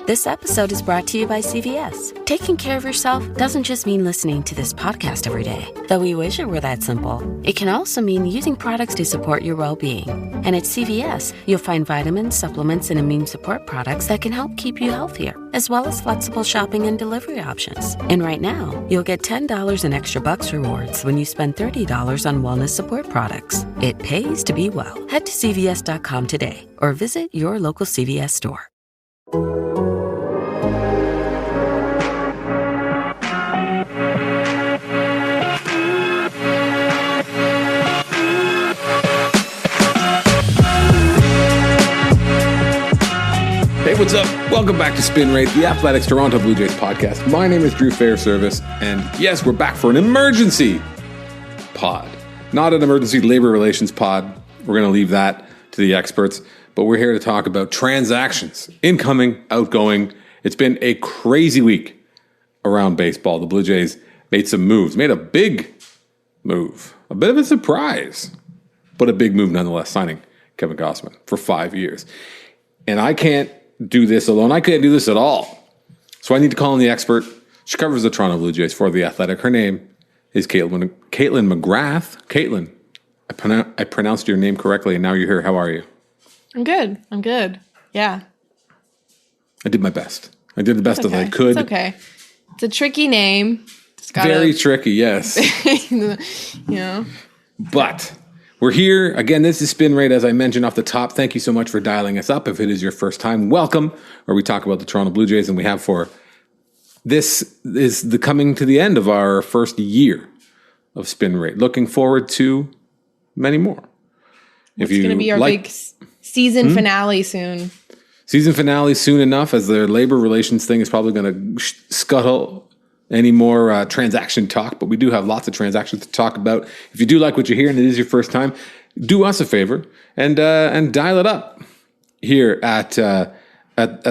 This episode is brought to you by CVS. Taking care of yourself doesn't just mean listening to this podcast every day, though we wish it were that simple. It can also mean using products to support your well-being. And at CVS, you'll find vitamins, supplements, and immune support products that can help keep you healthier, as well as flexible shopping and delivery options. And right now, you'll get $10 in extra bucks rewards when you spend $30 on wellness support products. It pays to be well. Head to CVS.com today or visit your local CVS store. Hey, what's up? Welcome back to Spin Rate, the Athletics Toronto Blue Jays podcast. My name is Drew Fairservice, and yes, we're back for an emergency pod. Not an emergency labor relations pod. We're going to leave that to the experts, but we're here to talk about transactions, incoming, outgoing. It's been a crazy week around baseball. The Blue Jays made some moves, made a big move, a bit of a surprise, but a big move nonetheless, signing Kevin Gausman for 5 years. And I can't do this alone. I can't do this at all. So I need to call in the expert. She covers the Toronto Blue Jays for The Athletic. Her name is Caitlin McGrath. Caitlin, I pronounced your name correctly, and now you're here. How are you? I'm good. Yeah. I did my best. I did the best that I could. It's okay. It's a tricky name. Very tricky, yes. You know. But we're here. Again, this is Spin Rate, as I mentioned off the top. Thank you so much for dialing us up. If it is your first time, welcome, where we talk about the Toronto Blue Jays, and we have for this is the coming to the end of our first year of Spin Rate. Looking forward to many more. It's going to be our big season finale soon. Season finale soon enough, as their labor relations thing is probably going to scuttle any more transaction talk, but we do have lots of transactions to talk about. If you do like what you hear and it is your first time, do us a favor and dial it up here at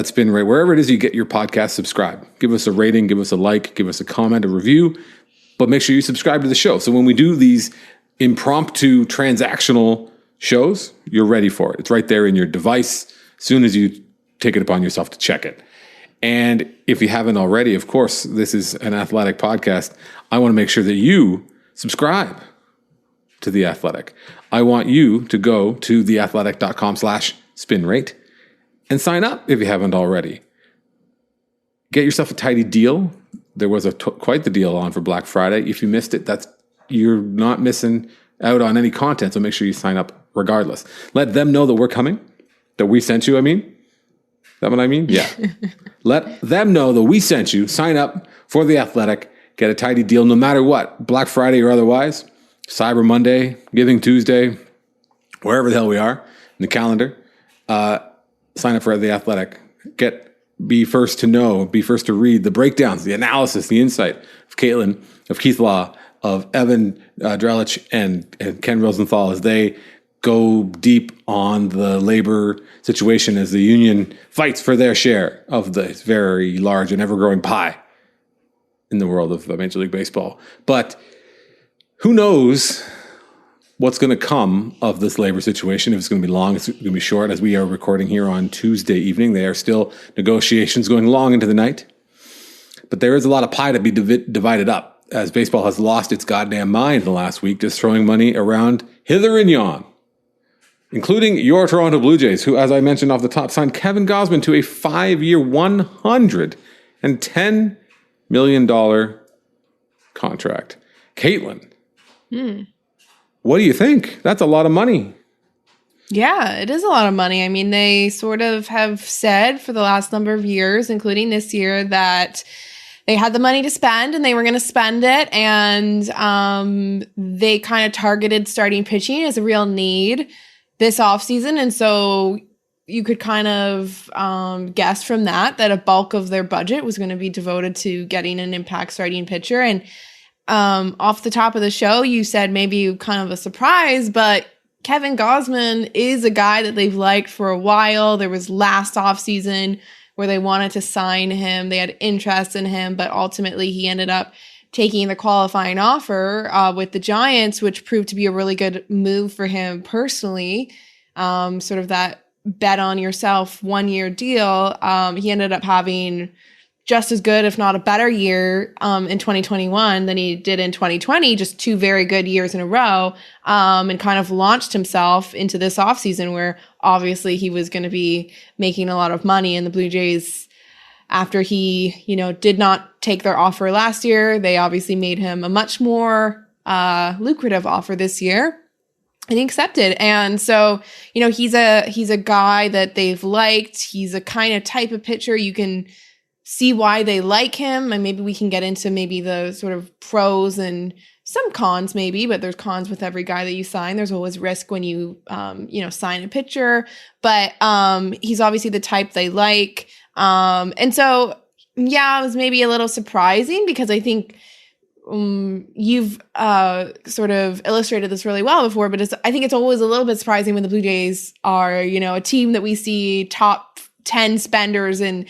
Spin Rate. Wherever it is you get your podcast, subscribe. Give us a rating, give us a like, give us a comment, a review, but make sure you subscribe to the show. So when we do these impromptu transactional shows, you're ready for it. It's right there in your device as soon as you take it upon yourself to check it. And if you haven't already, of course, this is an athletic podcast. I want to make sure that you subscribe to The Athletic. I want you to go to theathletic.com/spinrate and sign up if you haven't already. Get yourself a tidy deal. There was quite the deal on for Black Friday. If you missed it, you're not missing out on any content, so make sure you sign up regardless. Let them know that we're coming, that we sent you, I mean. Is that what I mean? Yeah. Let them know that we sent you. Sign up for The Athletic. Get a tidy deal no matter what. Black Friday or otherwise. Cyber Monday, Giving Tuesday, wherever the hell we are in the calendar. Sign up for The Athletic. Be first to know, be first to read the breakdowns, the analysis, the insight of Caitlin, of Keith Law, of Evan Drelich and Ken Rosenthal as they go deep on the labor situation as the union fights for their share of this very large and ever-growing pie in the world of Major League Baseball. But who knows what's going to come of this labor situation, if it's going to be long, it's going to be short, as we are recording here on Tuesday evening. There are still negotiations going long into the night. But there is a lot of pie to be divided up, as baseball has lost its goddamn mind in the last week, just throwing money around hither and yon, including your Toronto Blue Jays, who, as I mentioned off the top, signed Kevin Gausman to a 5-year, $110 million contract. Caitlin, what do you think? That's a lot of money. Yeah, it is a lot of money. I mean, they sort of have said for the last number of years, including this year, that they had the money to spend and they were going to spend it. And they kind of targeted starting pitching as a real need this offseason. And so you could kind of guess from that a bulk of their budget was going to be devoted to getting an impact starting pitcher. And off the top of the show, you said maybe kind of a surprise, but Kevin Gausman is a guy that they've liked for a while. There was last offseason where they wanted to sign him. They had interest in him, but ultimately he ended up taking the qualifying offer with the Giants, which proved to be a really good move for him personally. Sort of that bet on yourself 1 year deal, he ended up having just as good, if not a better year in 2021 than he did in 2020, just 2 very good years in a row, and kind of launched himself into this offseason where obviously he was going to be making a lot of money. And the Blue Jays, after he, did not take their offer last year, they obviously made him a much more lucrative offer this year. And he accepted. And so, he's a guy that they've liked. He's a kind of type of pitcher you can see why they like him, and maybe we can get into maybe the sort of pros and some cons maybe, but there's cons with every guy that you sign. There's always risk when you, sign a pitcher, but he's obviously the type they like. And so, yeah, it was maybe a little surprising because I think you've sort of illustrated this really well before, but I think it's always a little bit surprising when the Blue Jays are, a team that we see top 10 spenders in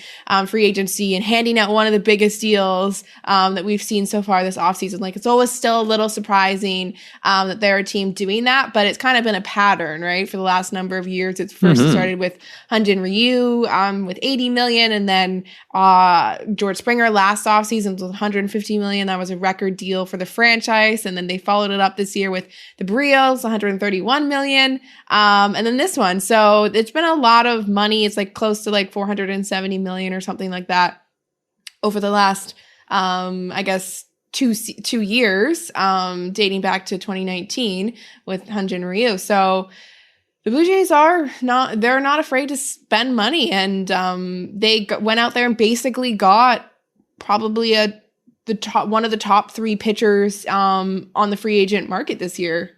free agency and handing out one of the biggest deals that we've seen so far this offseason. Like, it's always still a little surprising that they're a team doing that, but it's kind of been a pattern, right? For the last number of years, it's first started with Hyun-Jin Ryu with $80 million, and then George Springer last offseason was $150 million. That was a record deal for the franchise, and then they followed it up this year with the Brios, $131 million, and then this one. So it's been a lot of money. It's like close to like $470 million or something like that over the last, I guess, two years, dating back to 2019 with Hyun-Jin Ryu. So the Blue Jays they're not afraid to spend money, and they went out there and basically got probably one of the top 3 pitchers on the free agent market this year.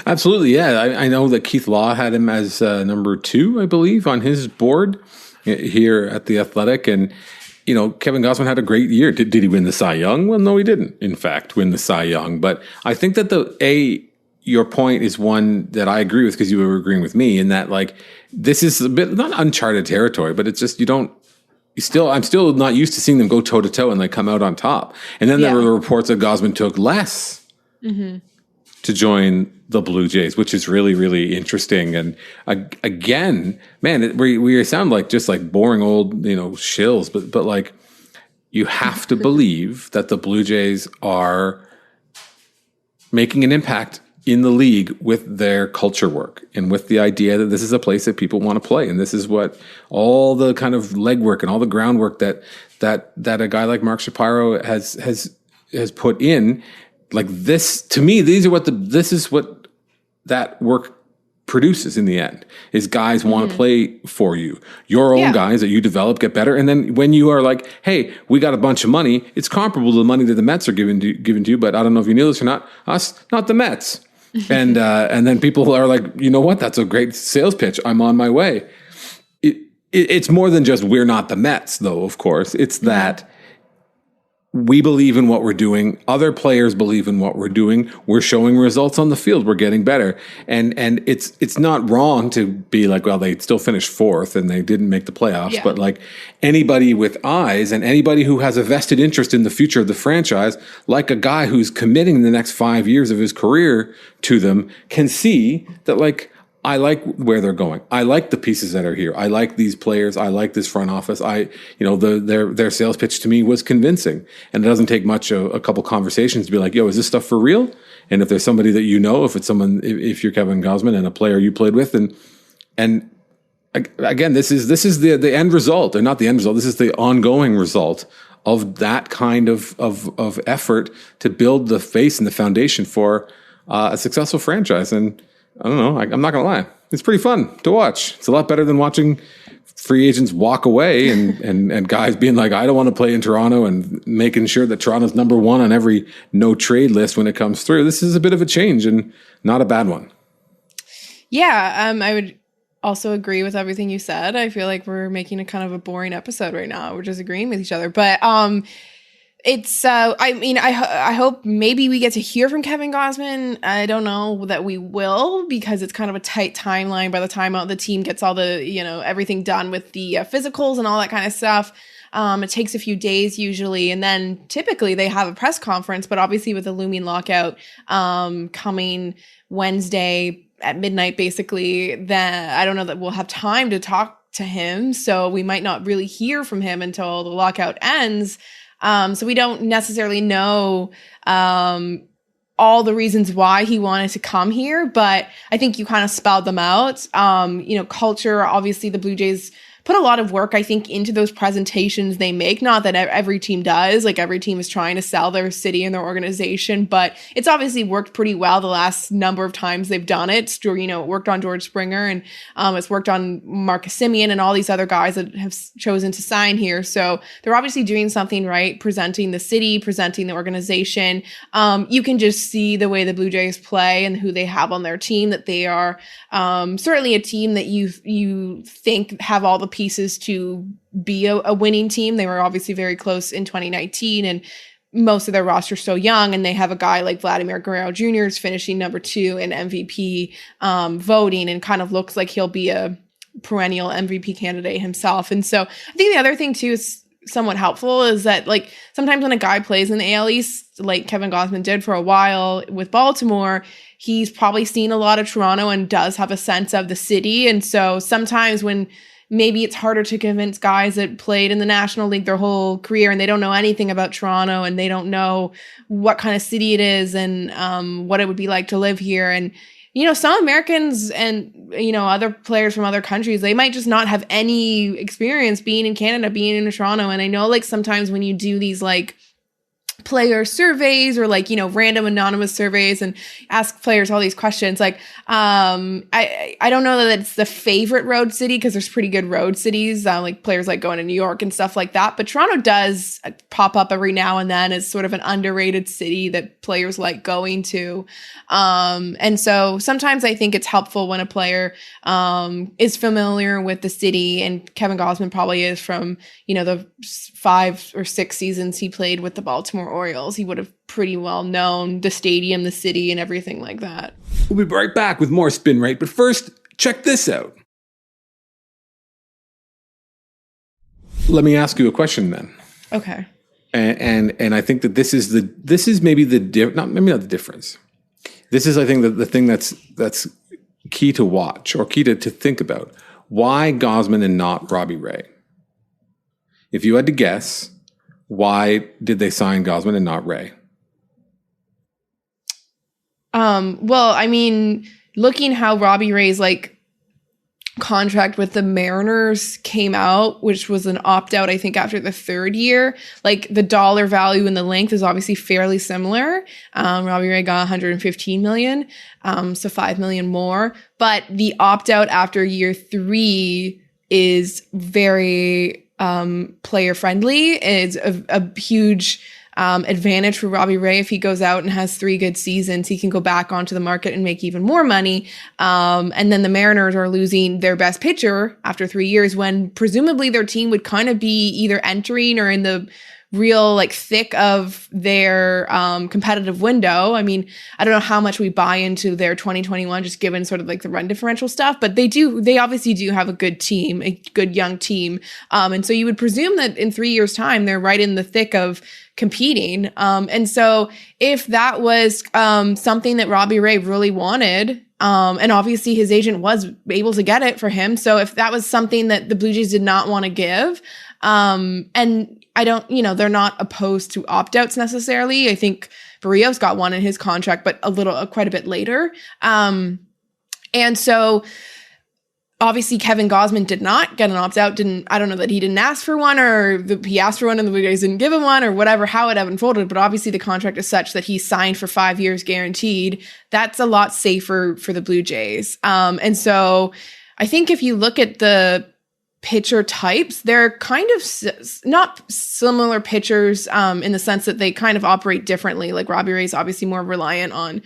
Absolutely, yeah. I know that Keith Law had him as number 2, I believe, on his board here at The Athletic. And, Kevin Gausman had a great year. Did he win the Cy Young? Well, no, he didn't, in fact, win the Cy Young. But I think that your point is one that I agree with, because you were agreeing with me in that, like, this is a bit, not uncharted territory, but it's just I'm still not used to seeing them go toe to toe and like come out on top. And then there were reports that Gausman took less to join the Blue Jays, which is really, really interesting. And again, man, we sound like just like boring old, shills, but like, you have to believe that the Blue Jays are making an impact in the league with their culture work and with the idea that this is a place that people want to play. And this is what all the kind of legwork and all the groundwork that a guy like Mark Shapiro has put in. Like this, to me, this is what that work produces in the end, is guys want to play for you. Your own guys that you develop get better. And then when you are like, hey, we got a bunch of money, it's comparable to the money that the Mets are giving to you, but I don't know if you knew this or not, us, not the Mets. And then people are like, you know what? That's a great sales pitch. I'm on my way. It's more than just we're not the Mets, though, of course. It's that we believe in what we're doing. Other players believe in what we're doing. We're showing results on the field. We're getting better. And it's not wrong to be like, well, they still finished 4th and they didn't make the playoffs. Yeah. But like anybody with eyes and anybody who has a vested interest in the future of the franchise, like a guy who's committing the next 5 years of his career to them, can see that, like, I like where they're going. I like the pieces that are here. I like these players. I like this front office. Their sales pitch to me was convincing, and it doesn't take much, a couple conversations to be like, yo, is this stuff for real? And if there's somebody that if you're Kevin Gausman and a player you played with, and again, this is the end result, or not the end result. This is the ongoing result of that kind of effort to build the face and the foundation for a successful franchise. And I don't know. I'm not going to lie. It's pretty fun to watch. It's a lot better than watching free agents walk away and guys being like, I don't want to play in Toronto, and making sure that Toronto's number 1 on every no trade list when it comes through. This is a bit of a change, and not a bad one. Yeah. I would also agree with everything you said. I feel like we're making a kind of a boring episode right now. We're just agreeing with each other, but, it's, I hope maybe we get to hear from Kevin Gausman. I don't know that we will, because it's kind of a tight timeline by the time the team gets all the, everything done with the physicals and all that kind of stuff. It takes a few days usually. And then typically they have a press conference, but obviously with the looming lockout coming Wednesday, at midnight, basically, then I don't know that we'll have time to talk to him. So we might not really hear from him until the lockout ends. So we don't necessarily know all the reasons why he wanted to come here, but I think you kind of spelled them out. Culture, obviously the Blue Jays put a lot of work, I think, into those presentations they make. Not that every team does. Like, every team is trying to sell their city and their organization, but it's obviously worked pretty well the last number of times they've done it. It worked on George Springer, and it's worked on Marcus Semien and all these other guys that have chosen to sign here. So they're obviously doing something right, presenting the city, presenting the organization. You can just see the way the Blue Jays play and who they have on their team, that they are certainly a team that you think have all the pieces to be a winning team. They were obviously very close in 2019, and most of their roster is so young, and they have a guy like Vladimir Guerrero Jr. is finishing number 2 in MVP voting, and kind of looks like he'll be a perennial MVP candidate himself. And so I think the other thing too is somewhat helpful is that, like, sometimes when a guy plays in the AL East, like Kevin Gausman did for a while with Baltimore, he's probably seen a lot of Toronto and does have a sense of the city. And so sometimes when maybe it's harder to convince guys that played in the National League their whole career and they don't know anything about Toronto, and they don't know what kind of city it is and what it would be like to live here. And, some Americans and, other players from other countries, they might just not have any experience being in Canada, being in Toronto. And I know, like, sometimes when you do these, like, player surveys or, like, random anonymous surveys and ask players all these questions, like, I don't know that it's the favorite road city, because there's pretty good road cities, like players like going to New York and stuff like that, but Toronto does pop up every now and then as sort of an underrated city that players like going to, and so sometimes I think it's helpful when a player is familiar with the city, and Kevin Gausman probably is from the 5 or 6 seasons he played with the Baltimore Orioles. He would have pretty well known the stadium, the city, and everything like that. We'll be right back with more Spin Rate, but first, check this out. Let me ask you a question then. Okay. And I think that this is maybe not the difference. This is, I think, the thing that's key to watch, or key to think about. Why Gausman and not Robbie Ray? If you had to guess, why did they sign Gausman and not Ray? Well, I mean, looking how Robbie Ray's, like, contract with the Mariners came out, which was an opt-out, I think, after the 3rd year, like, the dollar value and the length is obviously fairly similar. Robbie Ray got $115 million, so $5 million more. But the opt-out after year 3 is very player friendly. It's a huge advantage for Robbie Ray. If he goes out and has 3 good seasons, he can go back onto the market and make even more money. And then the Mariners are losing their best pitcher after 3 years, when presumably their team would kind of be either entering or in the real, like, thick of their competitive window. I mean, I don't know how much we buy into their 2021, just given sort of like the run differential stuff, but they obviously do have a good team, a good young team. And so you would presume that in 3 years' time, they're right in the thick of competing. And so if that was something that Robbie Ray really wanted, and obviously his agent was able to get it for him. So if that was something that the Blue Jays did not want to give, and I don't, they're not opposed to opt-outs necessarily. I think Barrios got one in his contract, but quite a bit later. And so obviously Kevin Gausman did not get an opt-out. I don't know that he didn't ask for one, or he asked for one and the Blue Jays didn't give him one, or whatever, how it unfolded. But obviously the contract is such that he's signed for 5 years guaranteed. That's a lot safer for the Blue Jays. And so I think if you look at the pitcher types, they're kind of not similar pitchers in the sense that they kind of operate differently. Like, Robbie Ray's obviously more reliant on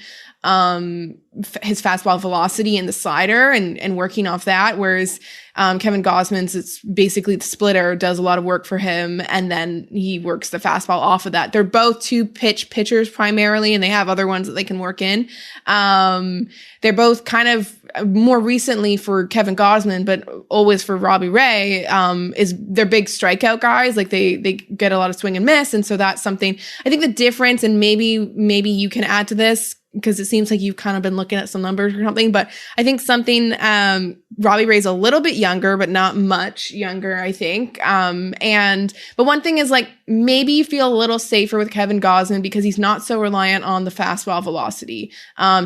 his fastball velocity and the slider and working off that, whereas Kevin Gausman's, it's basically the splitter, does a lot of work for him, and then he works the fastball off of that. They're both 2-pitch pitchers primarily, and they have other ones that they can work in. They're both kind of, more recently for Kevin Gausman, but always for Robbie Ray, they're big strikeout guys. Like, they get a lot of swing and miss, and so that's something. I think the difference, and maybe you can add to this, because it seems like you've kind of been looking at some numbers or something, but I think something, Robbie Ray's a little bit younger, but not much younger, I think. But one thing is like, maybe you feel a little safer with Kevin Gausman because he's not so reliant on the fastball velocity.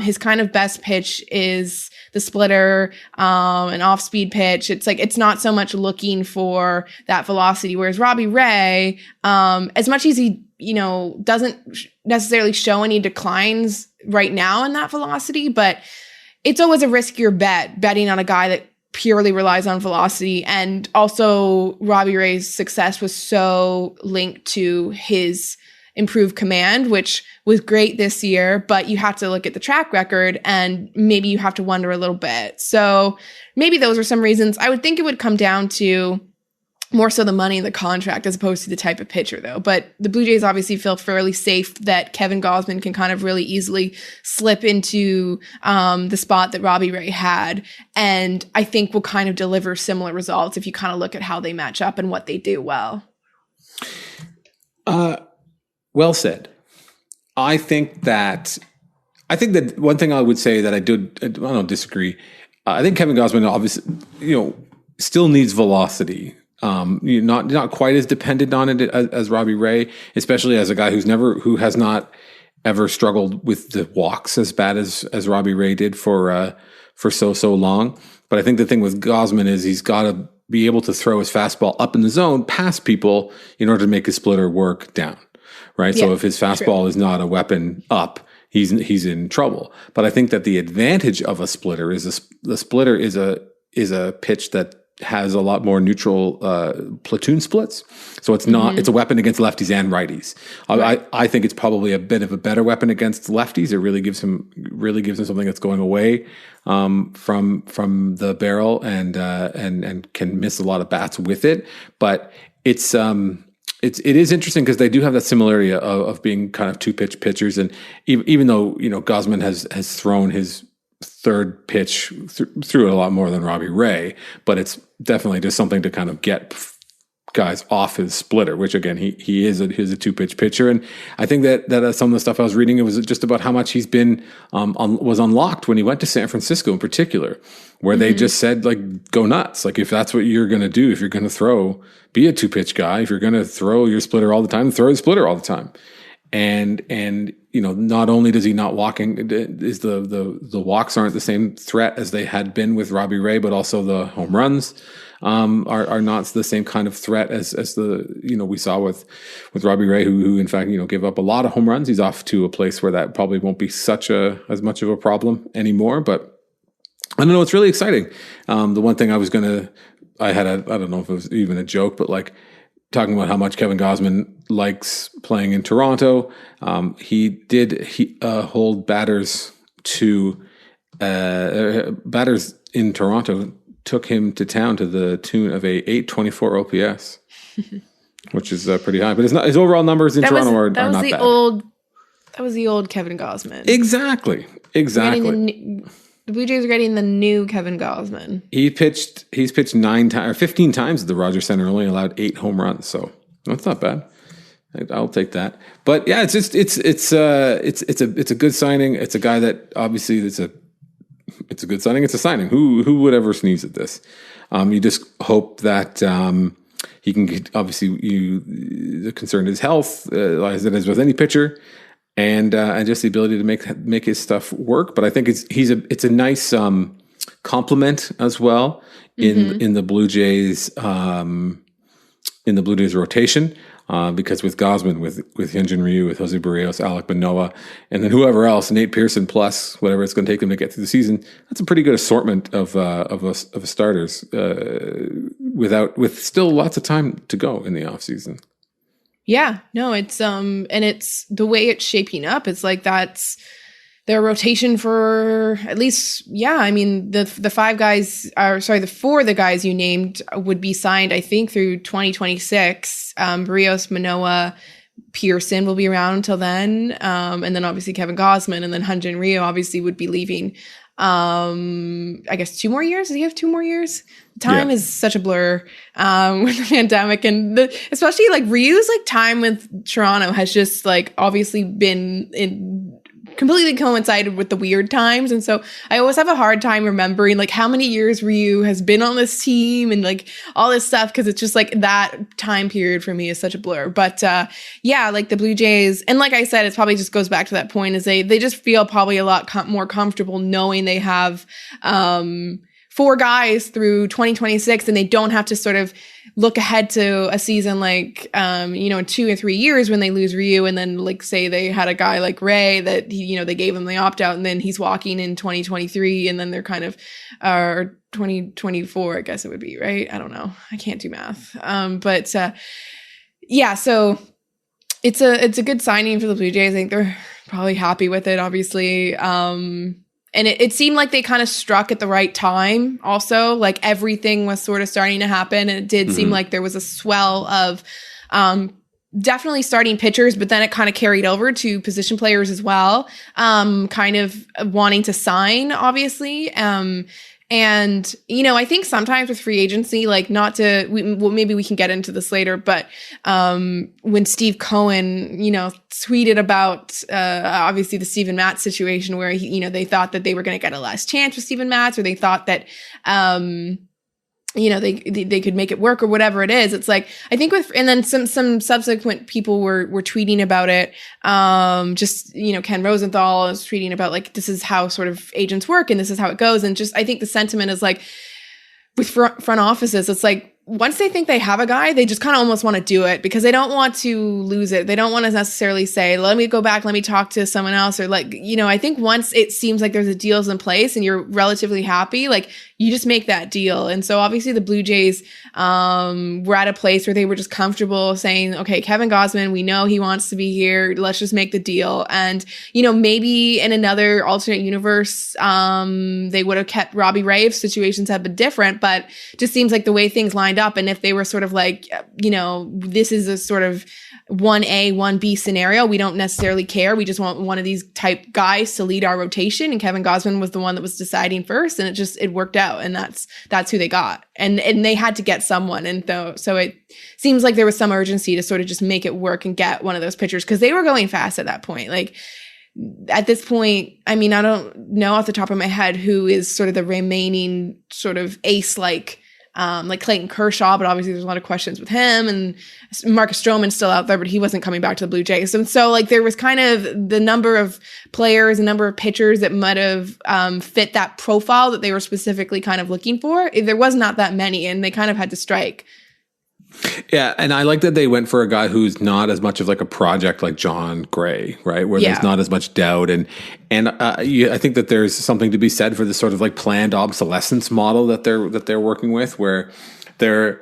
His kind of best pitch is the splitter, an off-speed pitch. It's like, it's not so much looking for that velocity. Whereas Robbie Ray, as much as he, doesn't necessarily show any declines right now in that velocity, but it's always a riskier betting on a guy that purely relies on velocity. And also Robbie Ray's success was so linked to his improved command, which was great this year, but you have to look at the track record and maybe you have to wonder a little bit. So maybe those are some reasons. I would think it would come down to more so the money in the contract as opposed to the type of pitcher, though. But the Blue Jays obviously feel fairly safe that Kevin Gausman can kind of really easily slip into the spot that Robbie Ray had. And I think will kind of deliver similar results if you kind of look at how they match up and what they do well. Well said. I think that one thing I would say that I don't disagree. I think Kevin Gausman obviously, still needs velocity. Not quite as dependent on it as Robbie Ray, especially as a guy who has not ever struggled with the walks as bad as Robbie Ray did for so long. But I think the thing with Gausman is he's got to be able to throw his fastball up in the zone past people in order to make his splitter work down, right? Yeah, so if his fastball is not a weapon up, he's in trouble. But I think that the advantage of a splitter is the splitter is a pitch that has a lot more neutral platoon splits. So it's not, it's a weapon against lefties and righties. Right. I think it's probably a bit of a better weapon against lefties. It really gives him something that's going away from the barrel and can miss a lot of bats with it. But it is interesting because they do have that similarity of being kind of two pitch pitchers. And even though, Gausman has thrown his third pitch through it a lot more than Robbie Ray, but it's definitely just something to kind of get guys off his splitter, which again, he is a two pitch pitcher. And I think that some of the stuff I was reading, it was just about how much he's been, was unlocked when he went to San Francisco in particular, where they just said like, go nuts. Like if that's what you're going to do, if you're going to throw, be a two pitch guy. If you're going to throw your splitter all the time, throw your splitter all the time. And not only does he not walking, is the walks aren't the same threat as they had been with Robbie Ray, but also the home runs are not the same kind of threat as we saw with Robbie Ray, who in fact gave up a lot of home runs. He's off to a place where that probably won't be as much of a problem anymore. But I don't know, it's really exciting. The one thing I don't know if it was even a joke, but like, talking about how much Kevin Gausman likes playing in Toronto. He hold batters in Toronto, took him to town to the tune of a 824 OPS, which is pretty high. But his overall numbers in Toronto are not bad. That was the old Kevin Gausman. Exactly. The Blue Jays are getting the new Kevin Gausman. He's pitched 9 times or 15 times at the Rogers Center, only allowed 8 home runs. So that's not bad. I'll take that. But yeah, it's a good signing. It's a guy that obviously it's a good signing. It's a signing. Who would ever sneeze at this? You just hope that he can get, obviously the concern is health, as it is with any pitcher. And just the ability to make his stuff work, but I think it's a nice complement as well in the Blue Jays rotation because with Gausman, with Hyunjin Ryu, with Jose Barrios, Alek Manoah, and then whoever else, Nate Pearson plus whatever it's going to take them to get through the season. That's a pretty good assortment of starters with still lots of time to go in the offseason. Yeah, no, it's and it's the way it's shaping up. It's like that's their rotation for at least, I mean, the 4 of the guys you named would be signed, I think, through 2026. Barrios, Manoah, Pearson will be around until then. And then obviously Kevin Gausman, and then Hyunjin Ryu obviously would be leaving. I guess 2 more years. Does he have 2 more years? Time is such a blur with the pandemic, and especially like Ryu's like time with Toronto has just like obviously been completely coincided with the weird times. And so I always have a hard time remembering like how many years Ryu has been on this team and like all this stuff, because it's just like that time period for me is such a blur. But yeah, like the Blue Jays, and like I said, it probably just goes back to that point, is they just feel probably a lot more comfortable knowing they have 4 guys through 2026, and they don't have to sort of look ahead to a season like, in 2 or 3 years when they lose Ryu, and then like say they had a guy like Ray that they gave him the opt out, and then he's walking in 2023, and then they're kind of, or 2024, I guess it would be, right? I don't know. I can't do math. But yeah, so it's a good signing for the Blue Jays. I think they're probably happy with it, obviously. And it seemed like they kind of struck at the right time also. Like everything was sort of starting to happen. And it did seem like there was a swell of definitely starting pitchers, but then it kind of carried over to position players as well, kind of wanting to sign, obviously. And, I think sometimes with free agency, like maybe we can get into this later, but when Steve Cohen, tweeted about obviously the Steven Matz situation where they thought that they were going to get a last chance with Steven Matz, or they thought that they could make it work or whatever it is. It's like, I think and then some subsequent people were tweeting about it. Ken Rosenthal is tweeting about like, this is how sort of agents work and this is how it goes. And just, I think the sentiment is like with front offices, it's like, once they think they have a guy, they just kind of almost want to do it because they don't want to lose it. They don't want to necessarily say, let me go back, let me talk to someone else. Or like, I think once it seems like there's a deal's in place and you're relatively happy, like you just make that deal. And so obviously the Blue Jays were at a place where they were just comfortable saying, okay, Kevin Gausman, we know he wants to be here. Let's just make the deal. And, maybe in another alternate universe, they would have kept Robbie Ray if situations had been different, but just seems like the way things lined up. And if they were sort of like, this is a sort of 1A, 1B scenario, we don't necessarily care. We just want one of these type guys to lead our rotation. And Kevin Gausman was the one that was deciding first, and it worked out. And that's who they got. And they had to get someone. And so it seems like there was some urgency to sort of just make it work and get one of those pitchers, because they were going fast at that point. Like at this point, I mean, I don't know off the top of my head who is sort of the remaining sort of ace like Clayton Kershaw, but obviously there's a lot of questions with him, and Marcus Stroman's still out there, but he wasn't coming back to the Blue Jays. And so like there was kind of the number of players, a number of pitchers that might have fit that profile that they were specifically kind of looking for. There was not that many, and they kind of had to strike. Yeah, and I like that they went for a guy who's not as much of like a project like John Gray, right? Where there's not as much doubt, and I think that there's something to be said for this sort of like planned obsolescence model that they're working with, where they're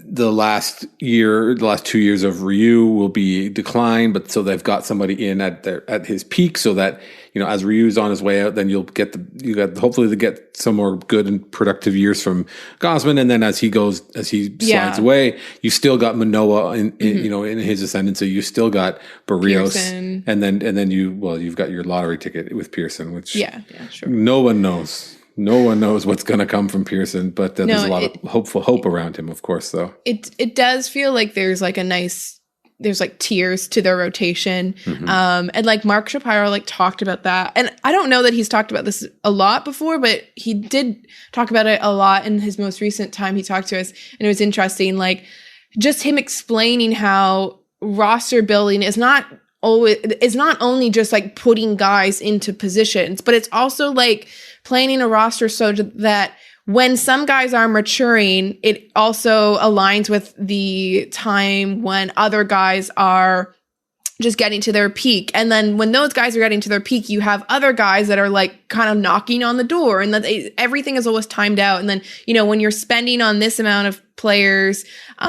the last 2 years of Ryu will be declined, but so they've got somebody in at his peak, so that as Ryu's on his way out, then you got hopefully to get some more good and productive years from Gausman, and then as he slides away, you still got Manoah in his ascendancy, you still got Barrios, Pearson. and then you've got your lottery ticket with Pearson, which sure. No one knows what's going to come from Pearson, but there's a lot of hope around him, of course, though. It does feel like there's like there's like tiers to their rotation. And like Mark Shapiro like talked about that. And I don't know that he's talked about this a lot before, but he did talk about it a lot in his most recent time he talked to us. And it was interesting, like just him explaining how roster building is not only just like putting guys into positions, but it's also like planning a roster so that when some guys are maturing, it also aligns with the time when other guys are just getting to their peak. And then when those guys are getting to their peak, you have other guys that are like kind of knocking on the door, and that everything is always timed out. And then, when you're spending on this amount of players, it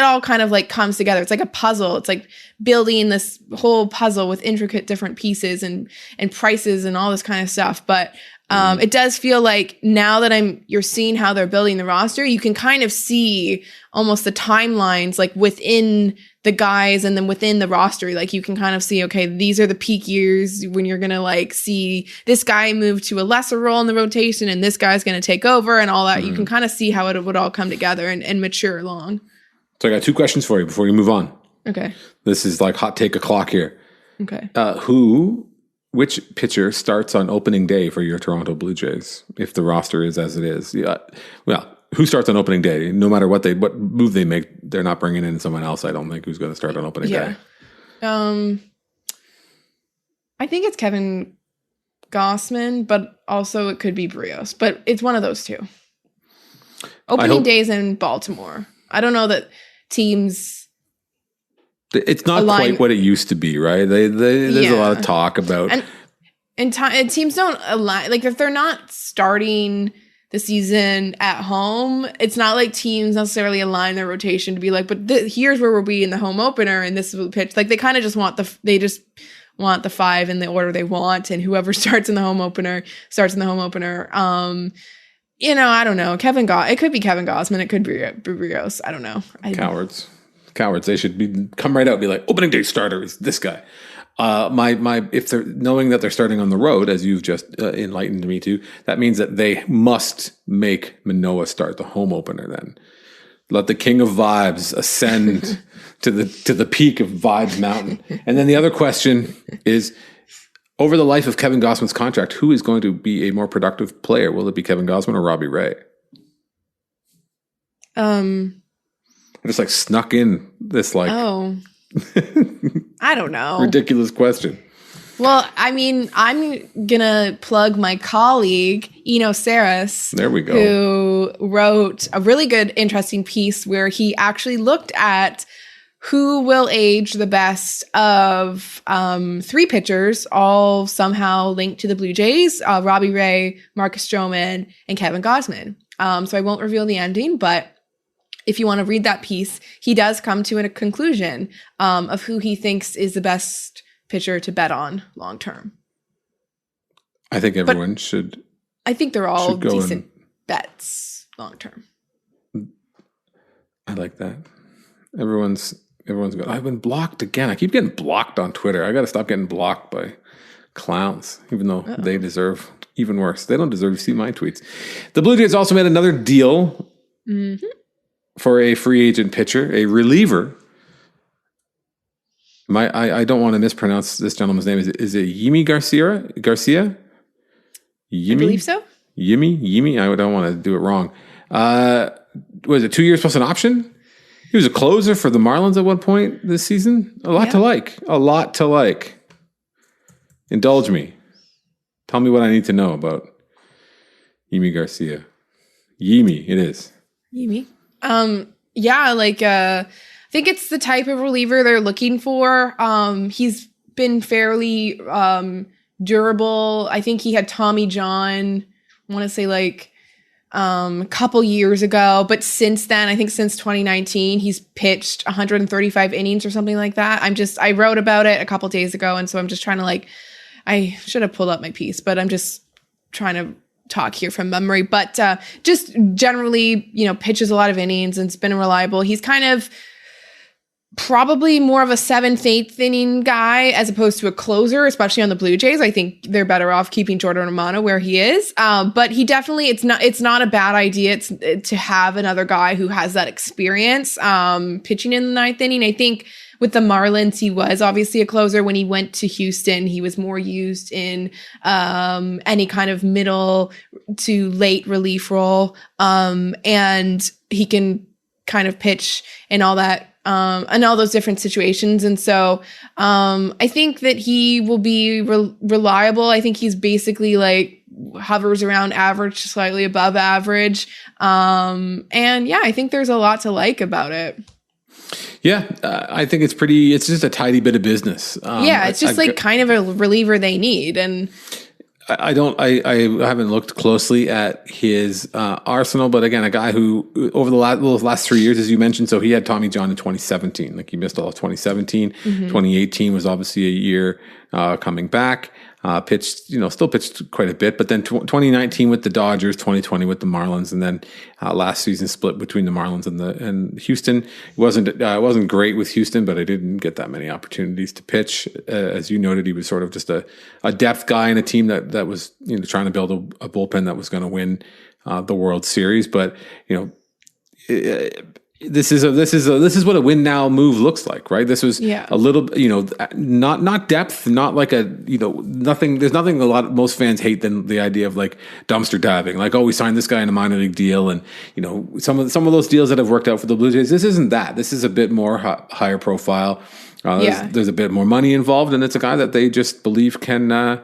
all kind of like comes together. It's like a puzzle. It's like building this whole puzzle with intricate different pieces and prices and all this kind of stuff. But it does feel like now that you're seeing how they're building the roster, you can kind of see almost the timelines like within the guys and then within the roster. Like you can kind of see, okay, these are the peak years when you're going to like see this guy move to a lesser role in the rotation and this guy's going to take over and all that. You can kind of see how it would all come together and mature along. So I got 2 questions for you before you move on. Okay. This is like hot take o'clock here. Okay. Which pitcher starts on opening day for your Toronto Blue Jays if the roster is as it is? Yeah. Well, who starts on opening day? No matter what move they make, they're not bringing in someone else. I don't think who's going to start on opening day. I think it's Kevin Gausman, but also it could be Brios. But it's one of those two. Opening days in Baltimore. I don't know that teams. It's not quite what it used to be, right? There's a lot of talk about and teams don't align. Like if they're not starting the season at home, it's not like teams necessarily align their rotation to be like, but here's where we'll be in the home opener, and this is the pitch. Like they kind of just want the 5 in the order they want, and whoever starts in the home opener starts in the home opener. I don't know. It could be Kevin Gausman. It could be Brios. I don't know. Cowards. They should come right out and be like, opening day starter is this guy. If they're knowing that they're starting on the road, as you've just enlightened me to, that means that they must make Manoah start the home opener. Then let the king of vibes ascend to the peak of Vibes Mountain. And then the other question is, over the life of Kevin Gausman's contract, who is going to be a more productive player? Will it be Kevin Gausman or Robbie Ray? I just snuck in this I don't know. Ridiculous question. Well, I mean, I'm gonna plug my colleague Eno Saris. There we go. Who wrote a really good, interesting piece where he actually looked at who will age the best of 3 pitchers, all somehow linked to the Blue Jays: Robbie Ray, Marcus Stroman, and Kevin Gausman. So I won't reveal the ending, but if you want to read that piece, he does come to a conclusion of who he thinks is the best pitcher to bet on long term. I think everyone should. I think they're all decent bets long term. I like that. Everyone's good. I've been blocked again. I keep getting blocked on Twitter. I got to stop getting blocked by clowns, even though they deserve even worse. They don't deserve to see my tweets. The Blue Jays also made another deal. Mm-hmm. For a free agent pitcher, a reliever. I don't want to mispronounce this gentleman's name. Is it Yimi Garcia? Yimi? I believe so. Yimi. I don't want to do it wrong. Was it 2 years plus an option? He was a closer for the Marlins at one point this season. A lot to like. Indulge me. Tell me what I need to know about Yimi Garcia. Yimi, it is. Yimi. I think it's the type of reliever they're looking for. He's been fairly durable. I think he had Tommy John, I want to say a couple years ago, but since then, I think since 2019, he's pitched 135 innings or something like that. I wrote about it a couple days ago, and so I'm just trying to I should have pulled up my piece, but I'm just trying to talk here from memory, but just generally, pitches a lot of innings and it's been reliable. He's kind of probably more of a 7th, 8th inning guy as opposed to a closer, especially on the Blue Jays. I think they're better off keeping Jordan Romano where he is. But he definitely, it's not a bad idea to have another guy who has that experience pitching in the 9th inning. I think with the Marlins, he was obviously a closer. When he went to Houston, he was more used in any kind of middle to late relief role. And he can kind of pitch in all that, in all those different situations. And so I think that he will be reliable. I think he's basically hovers around average, slightly above average. And yeah, I think there's a lot to like about it. Yeah, I think it's just a tidy bit of business. It's just kind of a reliever they need. And I haven't looked closely at his arsenal, but again, a guy who over the last 3 years, as you mentioned, so he had Tommy John in 2017, he missed all of 2017. Mm-hmm. 2018 was obviously a year coming back. Still pitched quite a bit, but then 2019 with the Dodgers, 2020 with the Marlins, and then last season split between the Marlins and Houston. It wasn't great with Houston, but I didn't get that many opportunities to pitch. As you noted, he was sort of just a depth guy in a team that was trying to build a bullpen that was going to win the World Series. But this is what a win now move looks like, right? This was a little, not depth, not like nothing. There's nothing most fans hate than the idea of like dumpster diving, like, oh, we signed this guy in a minor league deal, and some of those deals that have worked out for the Blue Jays. This isn't that. This is a bit more higher profile. There's a bit more money involved, and it's a guy that they just believe can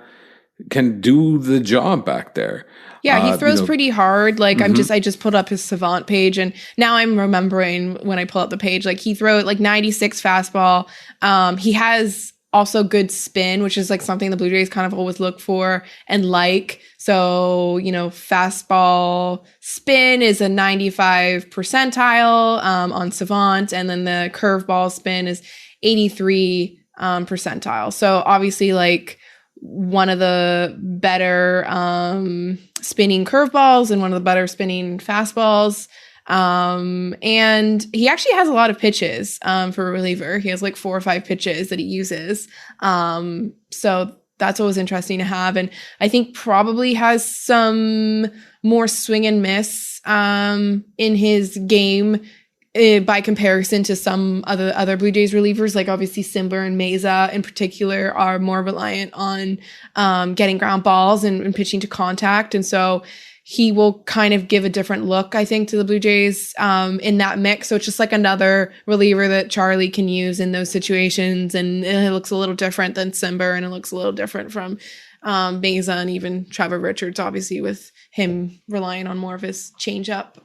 do the job back there. Yeah, he throws pretty hard. Like I just pulled up his Savant page, and now I'm remembering when I pull up the page, like he throws like 96 fastball. He has also good spin, which is like something the Blue Jays kind of always look for and like. So, fastball spin is a 95 percentile on Savant, and then the curveball spin is 83 percentile. So obviously like one of the better spinning curveballs and one of the better spinning fastballs. And he actually has a lot of pitches for a reliever. He has like 4 or 5 pitches that he uses. So that's always interesting to have. And I think probably has some more swing and miss in his game by comparison to some other Blue Jays relievers, like obviously Simber and Meza in particular are more reliant on getting ground balls and pitching to contact. And so he will kind of give a different look, I think, to the Blue Jays in that mix. So it's just like another reliever that Charlie can use in those situations. And it looks a little different than Simber, and it looks a little different from Meza and even Trevor Richards, obviously, with him relying on more of his changeup.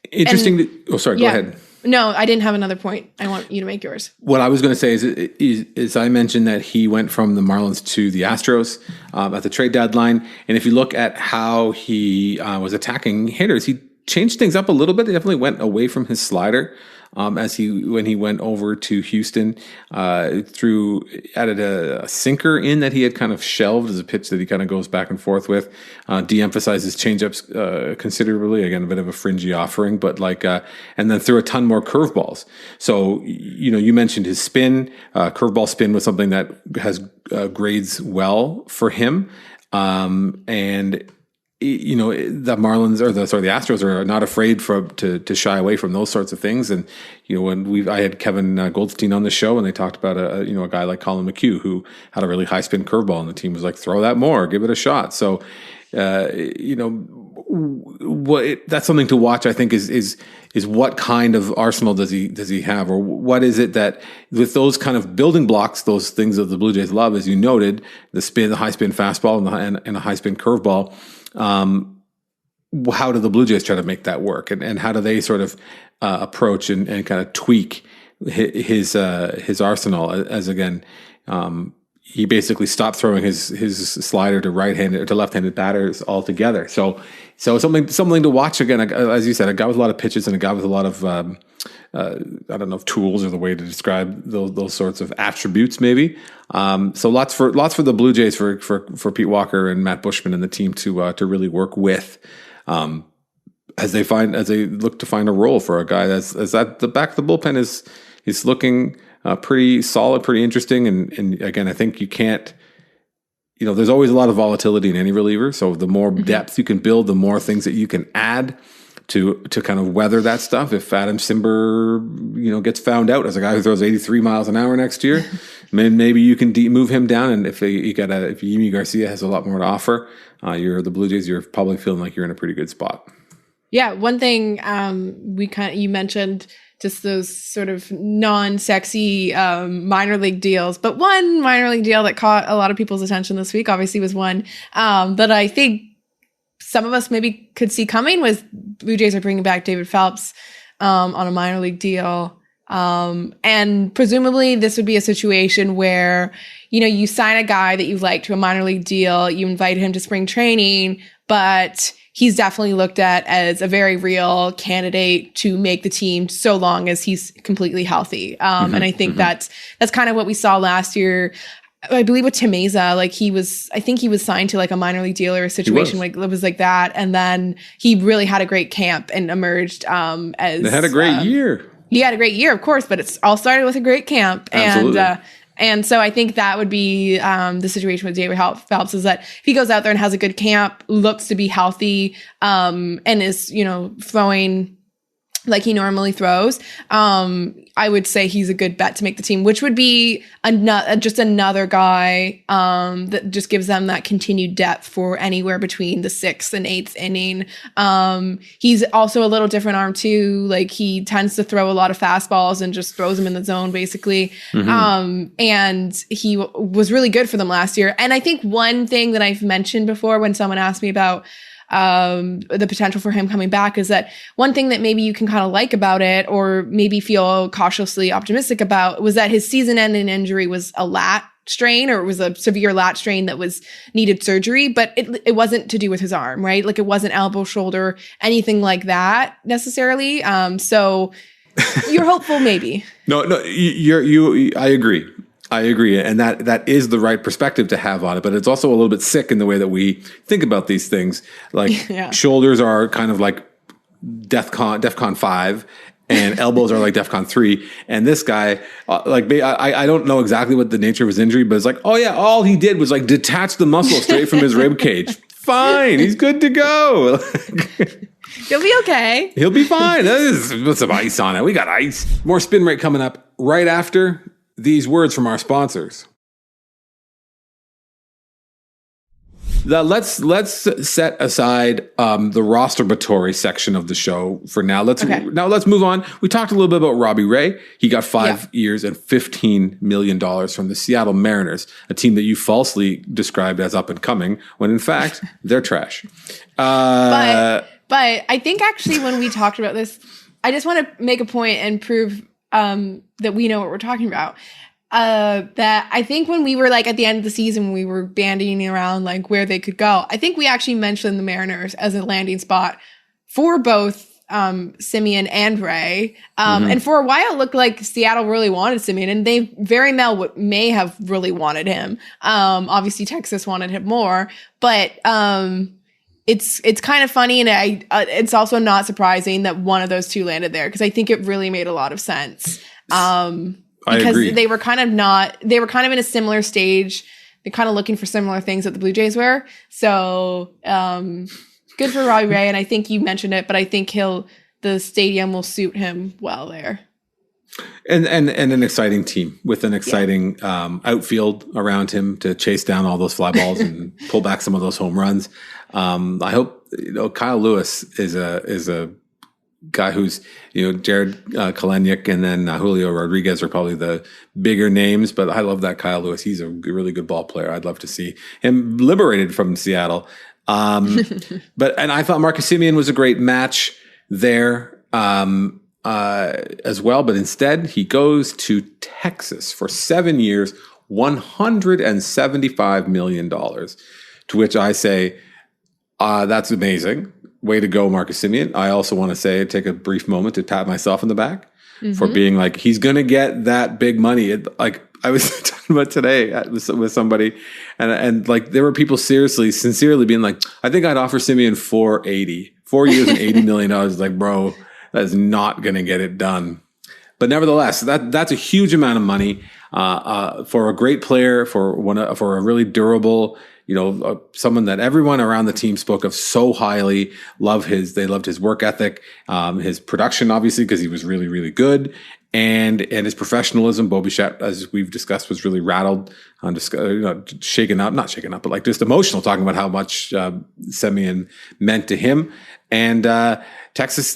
Interesting. Go ahead. No, I didn't have another point. I want you to make yours. What I was going to say is I mentioned that he went from the Marlins to the Astros at the trade deadline. And if you look at how he was attacking hitters, he changed things up a little bit. He definitely went away from his slider when he went over to Houston. Added a sinker in that he had kind of shelved as a pitch that he kind of goes back and forth with. De-emphasized his changeups considerably. Again, a bit of a fringy offering, but and then threw a ton more curveballs. So you mentioned his spin. Curveball spin was something that has grades well for him, and the Marlins the Astros are not afraid to shy away from those sorts of things. And when I had Kevin Goldstein on the show, and they talked about a guy like Colin McHugh who had a really high spin curveball, and the team was like, throw that more, give it a shot. So that's something to watch. I think is what kind of arsenal does he have, or what is it that with those kind of building blocks, those things that the Blue Jays love, as you noted, the high spin fastball and the high spin curveball. How do the Blue Jays try to make that work, and how do they sort of approach and kind of tweak his arsenal? As again, he basically stopped throwing his slider to right-handed or to left-handed batters altogether. So something to watch. Again, as you said, a guy with a lot of pitches and a guy with a lot of I don't know if tools are the way to describe those sorts of attributes, maybe. So lots for the Blue Jays for Pete Walker and Matt Bushman and the team to really work with, as they look to find a role for a guy as that the back of the bullpen is looking pretty solid, pretty interesting, and again, I think you can't. There's always a lot of volatility in any reliever. So the more depth you can build, the more things that you can add to kind of weather that stuff. If Adam Simber, gets found out as a guy who throws 83 miles an hour next year, maybe you can move him down. And if Yimi Garcia has a lot more to offer, you're the Blue Jays, you're probably feeling like you're in a pretty good spot. Yeah. One thing you mentioned just those sort of non-sexy minor league deals, but one minor league deal that caught a lot of people's attention this week obviously was one that I think some of us maybe could see coming was Blue Jays are bringing back David Phelps on a minor league deal. And presumably this would be a situation where, you sign a guy that you like to a minor league deal, you invite him to spring training, but he's definitely looked at as a very real candidate to make the team so long as he's completely healthy. And I think that's kind of what we saw last year. I believe with Tim Meza, I think he was signed to like a minor league deal or a situation like it was like that. And then he really had a great camp and emerged as they had a great year. He had a great year, of course, but it's all started with a great camp. Absolutely. And so I think that would be the situation with David Phelps is that if he goes out there and has a good camp, looks to be healthy, and is, throwing like he normally throws, I would say he's a good bet to make the team, which would be just another guy that just gives them that continued depth for anywhere between the 6th and 8th inning. He's also a little different arm too. Like he tends to throw a lot of fastballs and just throws them in the zone basically. And he was really good for them last year. And I think one thing that I've mentioned before when someone asked me about the potential for him coming back is that one thing that maybe you can kind of like about it or maybe feel cautiously optimistic about was that his season-ending injury was a lat strain, or it was a severe lat strain that was needed surgery, but it wasn't to do with his arm, right? Like it wasn't elbow, shoulder, anything like that necessarily. So you're hopeful maybe. No, I agree. I agree. And that is the right perspective to have on it. But it's also a little bit sick in the way that we think about these things. Like shoulders are kind of like DEFCON 5 and elbows are like DEFCON 3. And this guy, I don't know exactly what the nature of his injury, but it's like, oh yeah, all he did was like detach the muscle straight from his rib cage. Fine. He's good to go. He'll be okay. He'll be fine. Put some ice on it. We got ice. More Spin Rate coming up right after these words from our sponsors. Now let's set aside the rosteratory section of the show for now. Let's move on. We talked a little bit about Robbie Ray. He got 5 years and $15 million from the Seattle Mariners, a team that you falsely described as up and coming, when in fact they're trash. But I think actually when we talked about this, I just want to make a point and prove that we know what we're talking about. That I think when we were like at the end of the season, we were bandying around like where they could go. I think we actually mentioned the Mariners as a landing spot for both Simeon and Ray. And for a while it looked like Seattle really wanted Simeon, and they very may have really wanted him. Obviously Texas wanted him more, but it's kind of funny, and it's also not surprising that one of those two landed there, because I think it really made a lot of sense. Because they were kind of in a similar stage. They're kind of looking for similar things that the Blue Jays were. So good for Robbie Ray, and I think you mentioned it, but I think the stadium will suit him well there. And an exciting team with an exciting outfield around him to chase down all those fly balls and pull back some of those home runs. I hope Kyle Lewis is a guy who's Jared Kalenic and then Julio Rodriguez are probably the bigger names, but I love that Kyle Lewis. He's a really good ball player. I'd love to see him liberated from Seattle. But I thought Marcus Semien was a great match there as well, but instead he goes to Texas for 7 years, $175 million, to which I say, that's amazing. Way to go, Marcus Semien. I also want to take a brief moment to pat myself in the back for being like, he's going to get that big money. Like I was talking about today with somebody, and like there were people sincerely being like, I think I'd offer Semien 4 years and $80 million. Like, bro, that is not going to get it done. But nevertheless, that's a huge amount of money for a great player, for a really durable, someone that everyone around the team spoke of so highly. They loved his work ethic, his production, obviously, because he was really, really good, and his professionalism. Bo Bichette, as we've discussed, was really rattled, not shaken up, but like just emotional, talking about how much Semien meant to him. And Texas,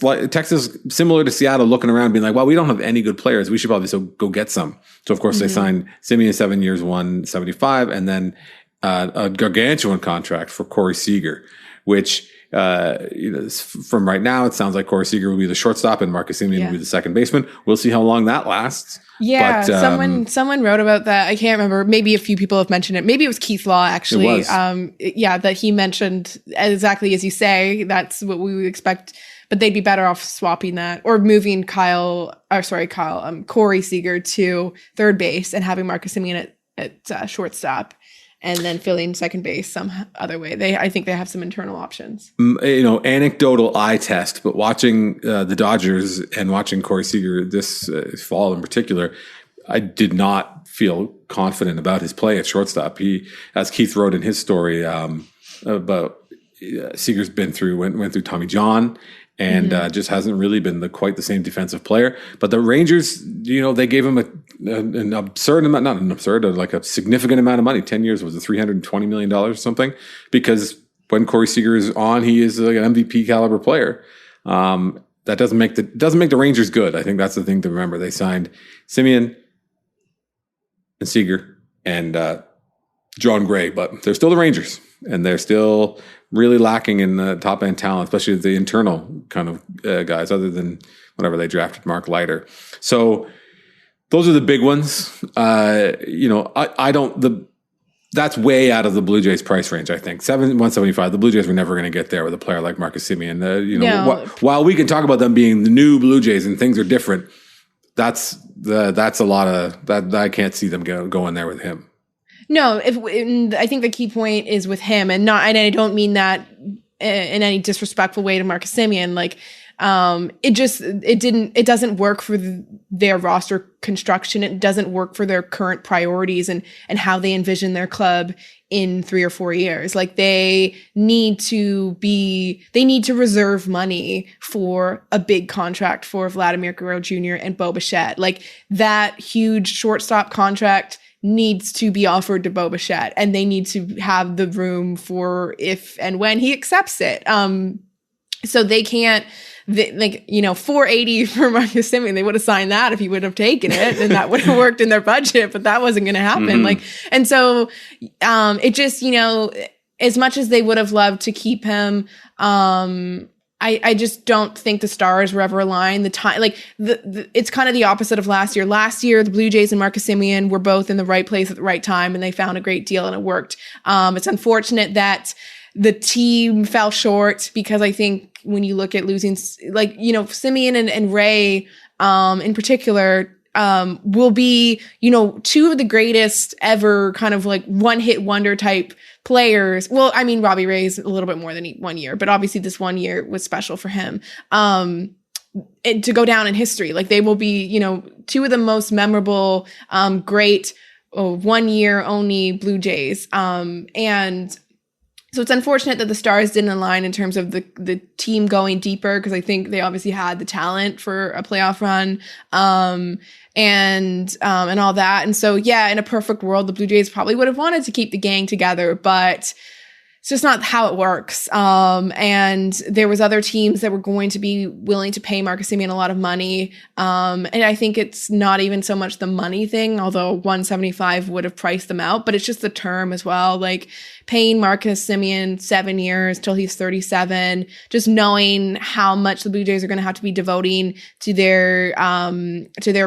similar to Seattle, looking around, being like, well, we don't have any good players. We should probably go get some. So of course they signed Semien 7 years, 175, and then a gargantuan contract for Corey Seager, which from right now it sounds like Corey Seager will be the shortstop and Marcus Semien will be the second baseman. We'll see how long that lasts. Yeah, but, someone wrote about that. I can't remember. Maybe a few people have mentioned it. Maybe it was Keith Law, actually. It was. That he mentioned exactly as you say. That's what we would expect. But they'd be better off swapping that or moving Corey Seager to third base and having Marcus Semien at shortstop, and then filling second base some other way. I think they have some internal options. Anecdotal eye test, but watching the Dodgers and watching Corey Seager this fall in particular, I did not feel confident about his play at shortstop. He, as Keith wrote in his story about Seager's went through Tommy John, and just hasn't really been quite the same defensive player. But the Rangers, they gave him an absurd amount, not an absurd, like a significant amount of money. 10 years, was it $320 million or something? Because when Corey Seager is on, he is like an MVP caliber player. That doesn't make the Rangers good. I think that's the thing to remember. They signed Simeon and Seager and John Gray, but they're still the Rangers, and they're still really lacking in the top end talent, especially the internal kind of guys, other than whenever they drafted Mark Leiter. So those are the big ones. That's way out of the Blue Jays price range, I think. 175. The Blue Jays were never going to get there with a player like Marcus Semien. While we can talk about them being the new Blue Jays and things are different, that's a lot of that. I can't see them going there with him. No, I think the key point is with him, and I don't mean that in any disrespectful way to Marcus Semien. Like, it doesn't work for their roster construction. It doesn't work for their current priorities and how they envision their club in 3 or 4 years. Like, they need to reserve money for a big contract for Vladimir Guerrero Jr. and Bo Bichette. Like, that huge shortstop contract needs to be offered to Bo Bichette, and they need to have the room for if and when he accepts it. So they can't, 480 for Marcus Semien, they would have signed that if he would have taken it, and that would have worked in their budget, but that wasn't going to happen. And so it just, as much as they would have loved to keep him, I just don't think the stars were ever aligned. The time, it's kind of the opposite of last year. Last year, the Blue Jays and Marcus Semien were both in the right place at the right time, and they found a great deal, and it worked. It's unfortunate that the team fell short, because I think when you look at losing, Semien and Ray, in particular, will be, two of the greatest ever kind of like one-hit wonder type players. Well, I mean, Robbie Ray's a little bit more than 1 year, but obviously this 1 year was special for him. To go down in history, like they will be, two of the most memorable, great 1 year only Blue Jays. And so it's unfortunate that the stars didn't align in terms of the team going deeper, because I think they obviously had the talent for a playoff run, and all that. And so, yeah, in a perfect world, the Blue Jays probably would have wanted to keep the gang together, but it's just not how it works. And there was other teams that were going to be willing to pay Marcus Semien a lot of money. And I think it's not even so much the money thing, although 175 would have priced them out, but it's just the term as well. Like, paying Marcus Semien 7 years till he's 37, just knowing how much the Blue Jays are going to have to be devoting to their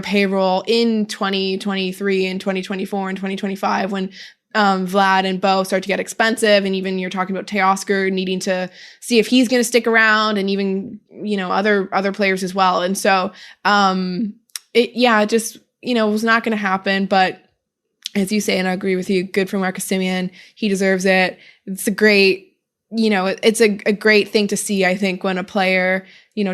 payroll in 2023 and 2024 and 2025, when Vlad and Bo start to get expensive, and even you're talking about Teoscar needing to see if he's going to stick around, and even other players as well. And so it just was not going to happen. But as you say, and I agree with you, good for Marcus Semien. He deserves it. It's a great, it's a great thing to see, I think, when a player,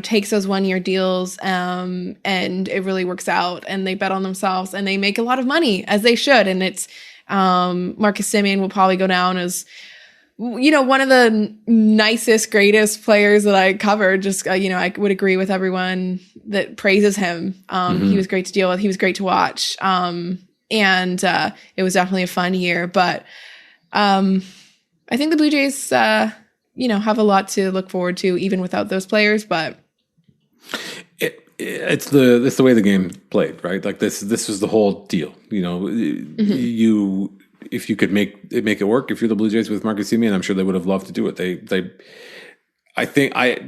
takes those 1 year deals, and it really works out, and they bet on themselves, and they make a lot of money, as they should. And it's, Marcus Semien will probably go down as, one of the nicest, greatest players that I covered. Just, I would agree with everyone that praises him. He was great to deal with. He was great to watch. And it was definitely a fun year. But I think the Blue Jays, have a lot to look forward to, even without those players. But it's the way the game played, right? Like this was the whole deal. If you could make it work, if you're the Blue Jays with Marcus Semien, I'm sure they would have loved to do it.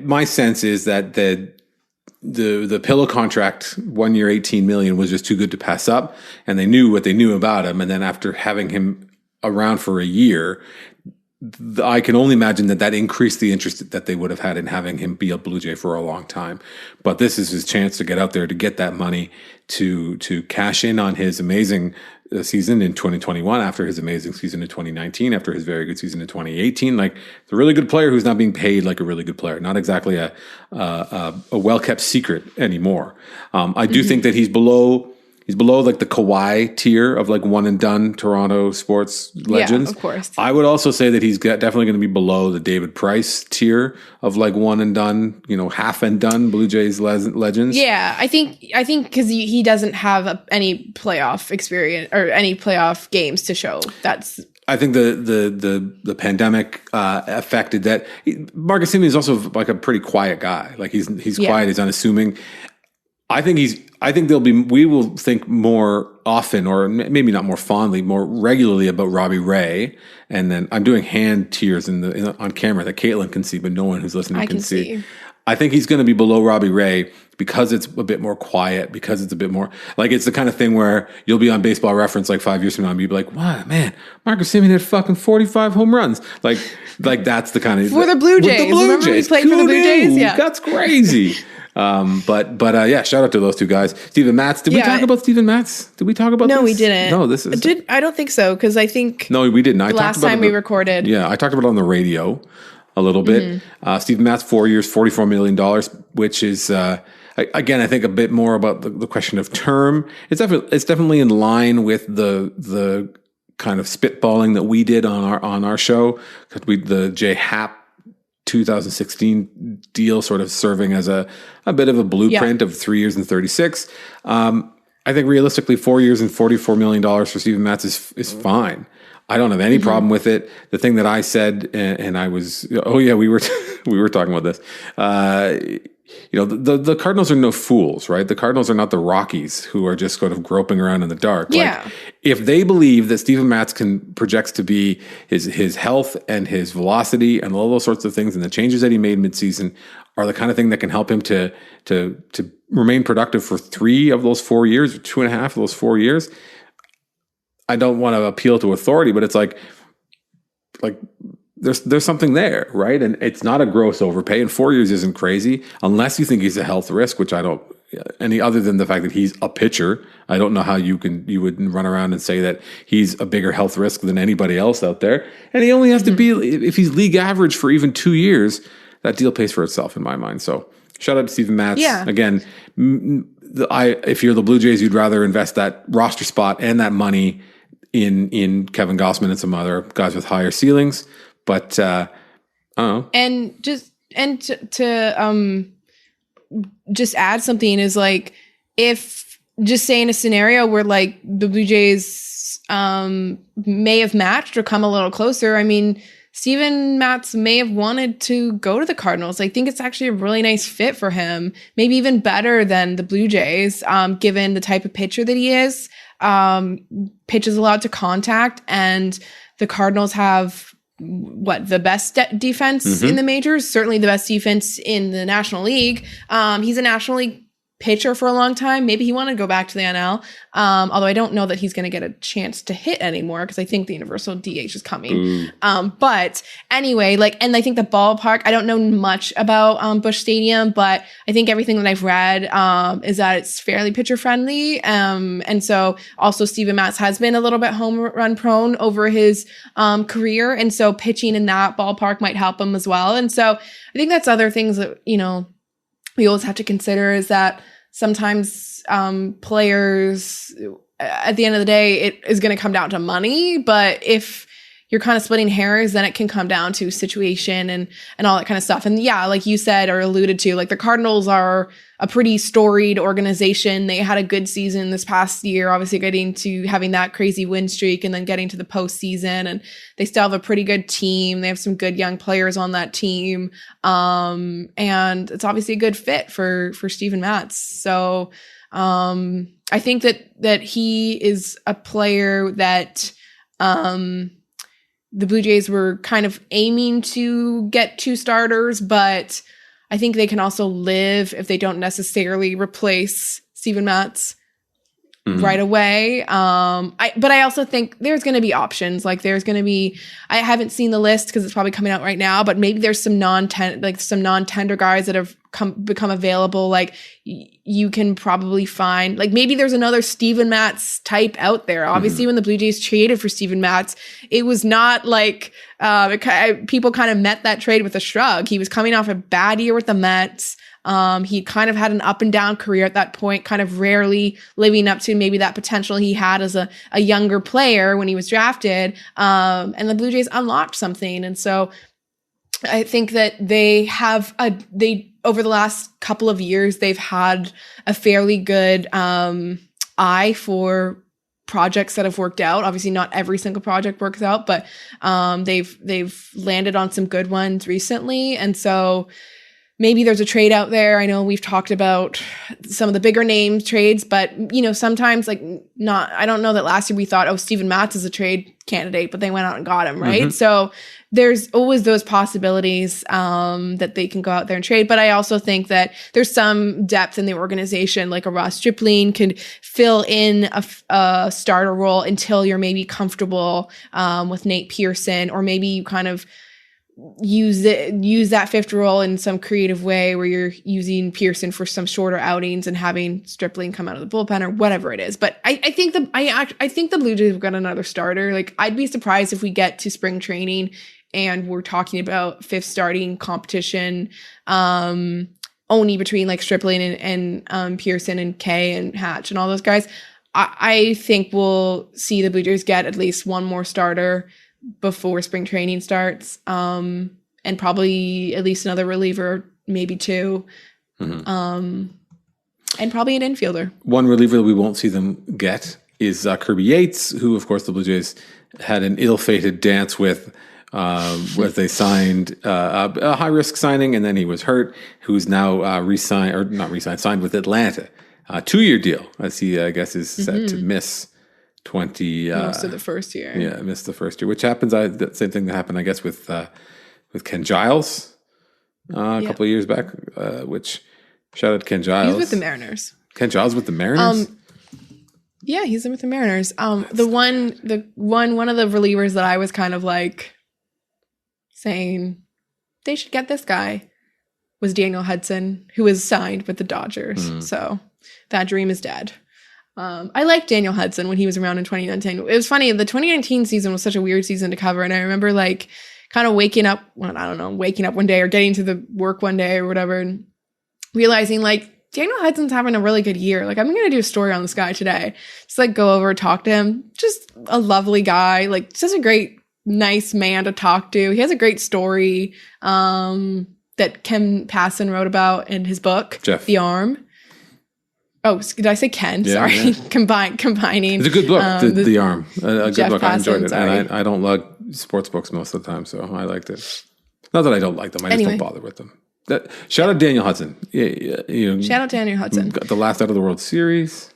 My sense is that the Pillow contract, 1 year, $18 million, was just too good to pass up, and they knew what they knew about him. And then after having him around for a year, I can only imagine that increased the interest that they would have had in having him be a Blue Jay for a long time. But this is his chance to get out there, to get that money, to cash in on his amazing season in 2021, after his amazing season in 2019, after his very good season in 2018. Like, it's a really good player who's not being paid like a really good player. Not exactly a well-kept secret anymore. I do think that he's below He's below like the Kawhi tier of like one and done Toronto sports legends. Yeah, of course. I would also say that he's definitely going to be below the David Price tier of like one and done, half and done Blue Jays legends. Yeah, I think because he doesn't have any playoff experience or any playoff games to show. I think the pandemic affected that. Marcus Semien is also like a pretty quiet guy. Like he's quiet. He's unassuming. I think we will think more often, or maybe not more fondly, more regularly about Robbie Ray. And then I'm doing hand tears on camera that Caitlin can see, but no one who's listening can see. I think he's going to be below Robbie Ray because it's a bit more quiet, because it's a bit more like it's the kind of thing where you'll be on Baseball Reference like 5 years from now and you'll be like, wow, man, Marcus Semien had fucking 45 home runs. Like that's the kind of for the Blue Jays. Remember he played for the Blue Jays? Yeah, that's crazy. But shout out to those two guys. Steven Matz. Did we talk about Steven Matz? Did we talk about this? No, we didn't. No, this is... I don't think so, because I think... No, we didn't. Last time we recorded. Yeah, I talked about it on the radio a little bit. Steven Matz, 4 years, $44 million, which is, again, I think a bit more about the question of term. It's definitely in line with the kind of spitballing that we did on our show. The J Happ 2016 deal sort of serving as a bit of a blueprint of 3 years and 36. I think realistically 4 years and $44 million for Steven Matz is fine. I don't have any problem with it. The thing that I said, and I was, we were talking about this. The Cardinals are no fools, right? The Cardinals are not the Rockies who are just sort of groping around in the dark. Yeah. Like, if they believe that Steven Matz projects to be his health and his velocity and all those sorts of things, and the changes that he made midseason are the kind of thing that can help him to remain productive for 3 of those 4 years, or 2.5 of those 4 years. I don't want to appeal to authority, but it's like there's something there, right? And it's not a gross overpay, and 4 years isn't crazy unless you think he's a health risk, which I don't. Any other than the fact that he's a pitcher, I don't know how you would run around and say that he's a bigger health risk than anybody else out there. And he only has to be, if he's league average for even 2 years, that deal pays for itself in my mind. So shout out to Steven Matz. Yeah. Again, if you're the Blue Jays, you'd rather invest that roster spot and that money in Kevin Gausman and some other guys with higher ceilings. But I don't know. And just add something is like, if just say in a scenario where like the Blue Jays may have matched or come a little closer. I mean, Steven Matz may have wanted to go to the Cardinals. I think it's actually a really nice fit for him, maybe even better than the Blue Jays, given the type of pitcher that he is. Pitches a lot to contact, and the Cardinals have the best defense in the majors, certainly the best defense in the National League. He's a National League pitcher for a long time. Maybe he wanted to go back to the NL. Although I don't know that he's going to get a chance to hit anymore, because I think the universal DH is coming. But anyway, and I think the ballpark, I don't know much about Busch Stadium, but I think everything that I've read is that it's fairly pitcher friendly. And so also Steven Matz has been a little bit home run prone over his career. And so pitching in that ballpark might help him as well. And so I think that's other things that, we always have to consider, is that sometimes players, at the end of the day, it is going to come down to money. But if you're kind of splitting hairs, then it can come down to situation and all that kind of stuff. And yeah, like you said or alluded to, like the Cardinals are a pretty storied organization. They had a good season this past year, obviously getting to having that crazy win streak and then getting to the postseason. And they still have a pretty good team. They have some good young players on that team. And it's obviously a good fit for Steven Matz. So I think that he is a player that the Blue Jays were kind of aiming to get 2 starters, but I think they can also live if they don't necessarily replace Steven Matz right away. But I also think there's going to be options. Like there's going to be, I haven't seen the list because it's probably coming out right now, but maybe there's some non-tender guys that have become available. Like you can probably find, like maybe there's another Steven Matz type out there. Obviously when the Blue Jays traded for Steven Matz, it was not like, people kind of met that trade with a shrug. He was coming off a bad year with the Mets. He kind of had an up and down career at that point, kind of rarely living up to maybe that potential he had as a younger player when he was drafted. And the Blue Jays unlocked something. And so I think that they have over the last couple of years, they've had a fairly good eye for projects that have worked out. Obviously not every single project works out, but they've landed on some good ones recently. And so maybe there's a trade out there. I know we've talked about some of the bigger name trades, but sometimes I don't know that last year we thought, oh, Steven Matz is a trade candidate, but they went out and got him, right? Mm-hmm. So there's always those possibilities that they can go out there and trade. But I also think that there's some depth in the organization, like a Ross Stripling could fill in a starter role until you're maybe comfortable with Nate Pearson, or maybe you kind of use that fifth role in some creative way where you're using Pearson for some shorter outings and having Stripling come out of the bullpen or whatever it is. But I think the Blue Jays have got another starter. Like, I'd be surprised if we get to spring training and we're talking about fifth starting competition only between like Stripling and Pearson and Kay and Hatch and all those guys. I think we'll see the Blue Jays get at least one more starter before spring training starts, and probably at least another reliever, maybe two, and probably an infielder. One reliever that we won't see them get is Kirby Yates, who, of course, the Blue Jays had an ill-fated dance with as they signed a high-risk signing, and then he was hurt, who's now signed with Atlanta. 2-year deal, as he, I guess, is set to miss most of the first year. Yeah, missed the first year, which happens. The same thing that happened, I guess, with Ken Giles a couple of years back. Which shout out to Ken Giles. He's with the Mariners. Ken Giles with the Mariners. Yeah, he's with the Mariners. One of the relievers that I was kind of like saying they should get this guy was Daniel Hudson, who was signed with the Dodgers. So that dream is dead. I liked Daniel Hudson when he was around in 2019. It was funny. The 2019 season was such a weird season to cover. And I remember like kind of waking up one day or getting to the work one day or whatever and realizing like Daniel Hudson's having a really good year. Like, I'm going to do a story on this guy today. Just like go over, talk to him. Just a lovely guy. Like, such a great, nice man to talk to. He has a great story that Ken Passon wrote about in his book, Jeff. The Arm. Oh, did I say Ken? Yeah, sorry. Yeah. Combining. It's a good book, The Arm. A good book. I enjoyed it. Sorry. And I don't like sports books most of the time, so I liked it. Not that I don't like them. I just don't bother with them. Shout out Daniel Hudson. Shout out Daniel Hudson. Got the last out of the World Series.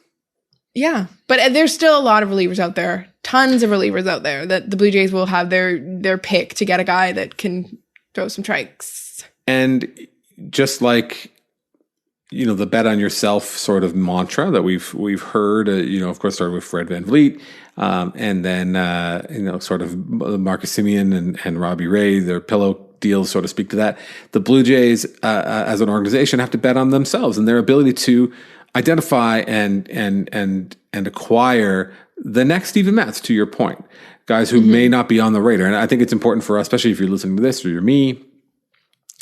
Yeah. But there's still a lot of relievers out there. Tons of relievers out there that the Blue Jays will have their pick to get a guy that can throw some strikes. And just like the bet on yourself sort of mantra that we've heard, of course, started with Fred VanVleet, and then, sort of Marcus Semien and Robbie Ray, their pillow deals sort of speak to that. The Blue Jays, as an organization, have to bet on themselves and their ability to identify and acquire the next Steven Matz, to your point, guys who may not be on the radar. And I think it's important for us, especially if you're listening to this or you're me,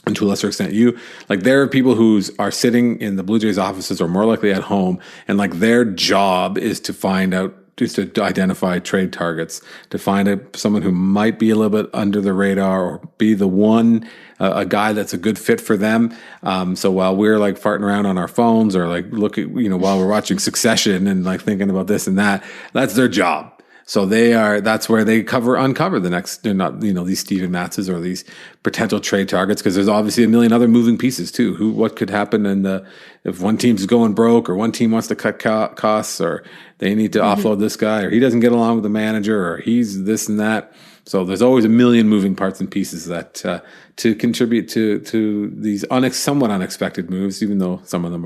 and to a lesser extent you, like there are people who are sitting in the Blue Jays offices or more likely at home, and like their job is to identify trade targets, to find someone who might be a little bit under the radar or be the one, a guy that's a good fit for them. So while we're like farting around on our phones or like while we're watching Succession and like thinking about this and that, that's their job. So that's where they uncover the next, they're not, these Steven Matzes or these potential trade targets, because there's obviously a million other moving pieces too. What could happen if one team's going broke or one team wants to cut costs or they need to offload this guy or he doesn't get along with the manager or he's this and that. So there's always a million moving parts and pieces that, to contribute to these somewhat unexpected moves, even though some of them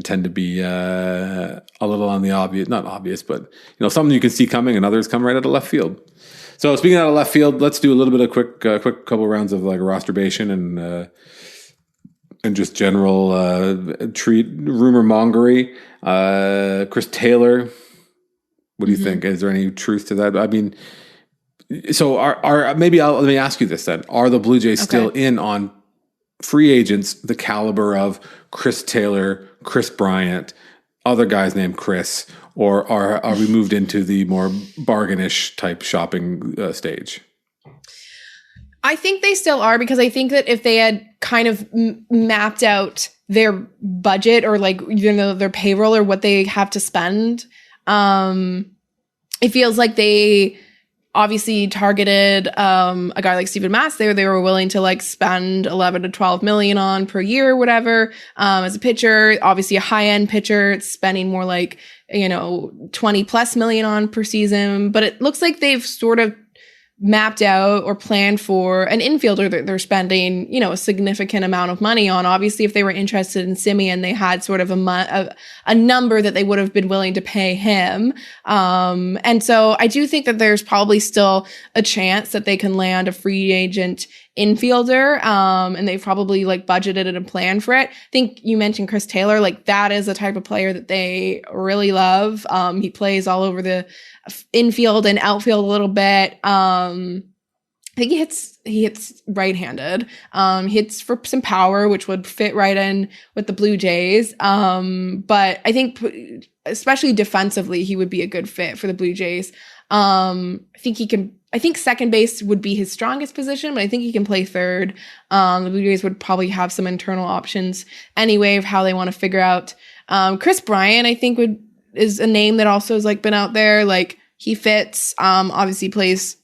tend to be a little on the obvious, not obvious, but something you can see coming and others come right out of left field. So speaking out of left field, let's do a little bit of quick couple rounds of like rosterbation and just general rumor mongery. Chris Taylor, what do you think? Is there any truth to that? I mean, so let me ask you this then: are the Blue Jays still in on free agents the caliber of Chris Taylor, Chris Bryant, other guys named Chris, or are we moved into the more bargainish type shopping stage? I think they still are, because I think that if they had kind of mapped out their budget or like, you know, their payroll or what they have to spend, it feels like they obviously targeted a guy like Steven Matz there. They were willing to like spend 11 to 12 million on per year or whatever as a pitcher. Obviously a high-end pitcher, it's spending more like, you know, 20 plus million on per season. But it looks like they've sort of mapped out or planned for an infielder that they're spending, you know, a significant amount of money on. Obviously, if they were interested in Simeon, they had sort of a number that they would have been willing to pay him. And so I do think that there's probably still a chance that they can land a free agent infielder. And they've probably like budgeted and planned for it. I think you mentioned Chris Taylor, like that is the type of player that they really love. He plays all over the infield and outfield a little bit. I think he hits right-handed. He hits for some power, which would fit right in with the Blue Jays. But I think especially defensively, he would be a good fit for the Blue Jays. I think second base would be his strongest position, but I think he can play third. The Blue Jays would probably have some internal options anyway of how they want to figure out. Chris Bryant, I think is a name that also has like been out there. Like he fits, obviously plays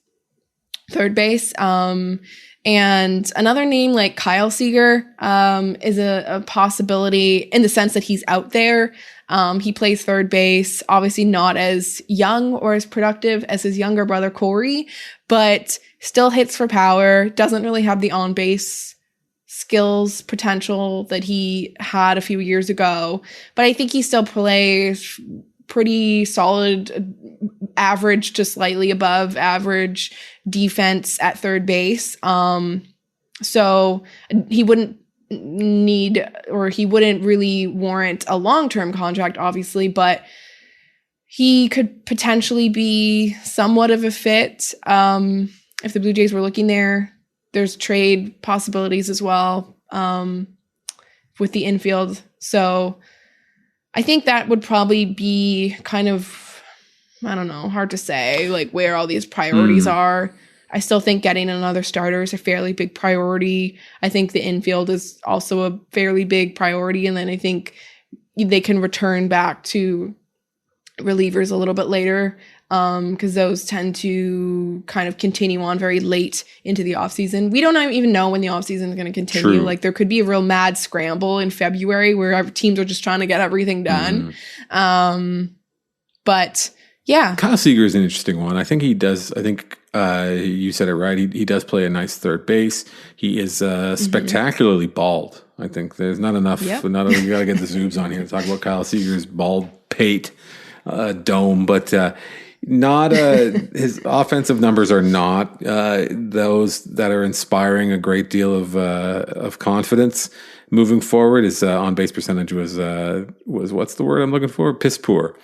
third base. And another name like Kyle Seager, is a possibility in the sense that he's out there. He plays third base, obviously not as young or as productive as his younger brother, Corey, but still hits for power, doesn't really have the on-base skills potential that he had a few years ago. But I think he still plays pretty solid, average to slightly above average defense at third base. So he wouldn't really warrant a long-term contract, obviously, but he could potentially be somewhat of a fit. If the Blue Jays were looking there, there's trade possibilities as well, with the infield. So I think that would probably be kind of, I don't know, hard to say, like where all these priorities are. I still think getting another starter is a fairly big priority. I think the infield is also a fairly big priority. And then I think they can return back to relievers a little bit later, because those tend to kind of continue on very late into the offseason. We don't even know when the offseason is going to continue. True. Like there could be a real mad scramble in February where teams are just trying to get everything done. But yeah. Kyle Seager is an interesting one. I think he does. I think you said it right. He does play a nice third base. He is spectacularly bald. I think there's not enough. Yep. Not only you got to get the zoobs on here to talk about Kyle Seager's bald pate dome, but not his offensive numbers are not those that are inspiring a great deal of confidence moving forward. His on base percentage was what's the word I'm looking for? Piss poor.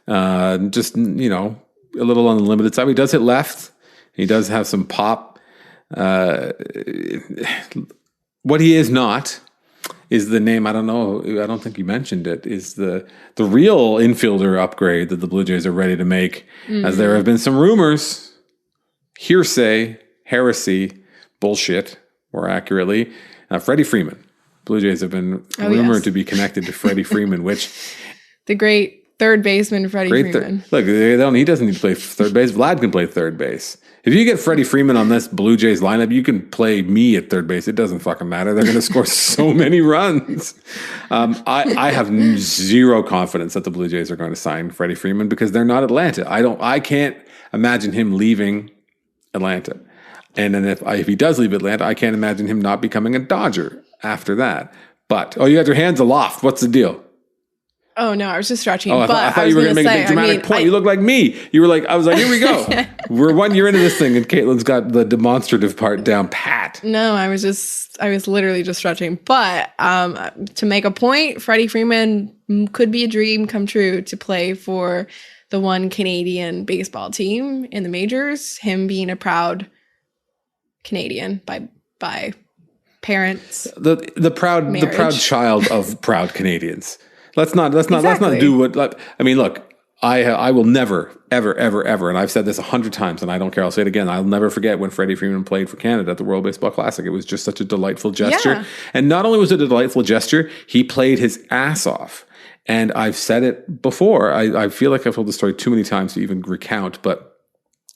Just, you know, a little on the limited side. He does hit left. He does have some pop. What he is not is the name, I don't know, I don't think you mentioned it, is the real infielder upgrade that the Blue Jays are ready to make, as there have been some rumors, hearsay, heresy, bullshit, more accurately. Freddie Freeman. Blue Jays have been rumored to be connected to Freddie Freeman, which... The great third baseman, Freddie Freeman. Look, he doesn't need to play third base. Vlad can play third base. If you get Freddie Freeman on this Blue Jays lineup, you can play me at third base. It doesn't fucking matter. They're going to score so many runs. I have zero confidence that the Blue Jays are going to sign Freddie Freeman because they're not Atlanta. I can't imagine him leaving Atlanta. And then if he does leave Atlanta, I can't imagine him not becoming a Dodger after that. But, you got your hands aloft. What's the deal? Oh, no, I was just stretching. I thought you were going to make a big dramatic point. You look like me. You were like, I was like, here we go. We're 1 year into this thing, and Caitlin's got the demonstrative part down pat. No, I was literally just stretching. But to make a point, Freddie Freeman could be a dream come true to play for the one Canadian baseball team in the majors, him being a proud Canadian by parents. The proud child of proud Canadians. Let's not do what. I mean, look. I will never, ever, ever, ever, and I've said this 100 times, and I don't care, I'll say it again, I'll never forget when Freddie Freeman played for Canada at the World Baseball Classic. It was just such a delightful gesture. Yeah. And not only was it a delightful gesture, he played his ass off. And I've said it before. I feel like I've told the story too many times to even recount, but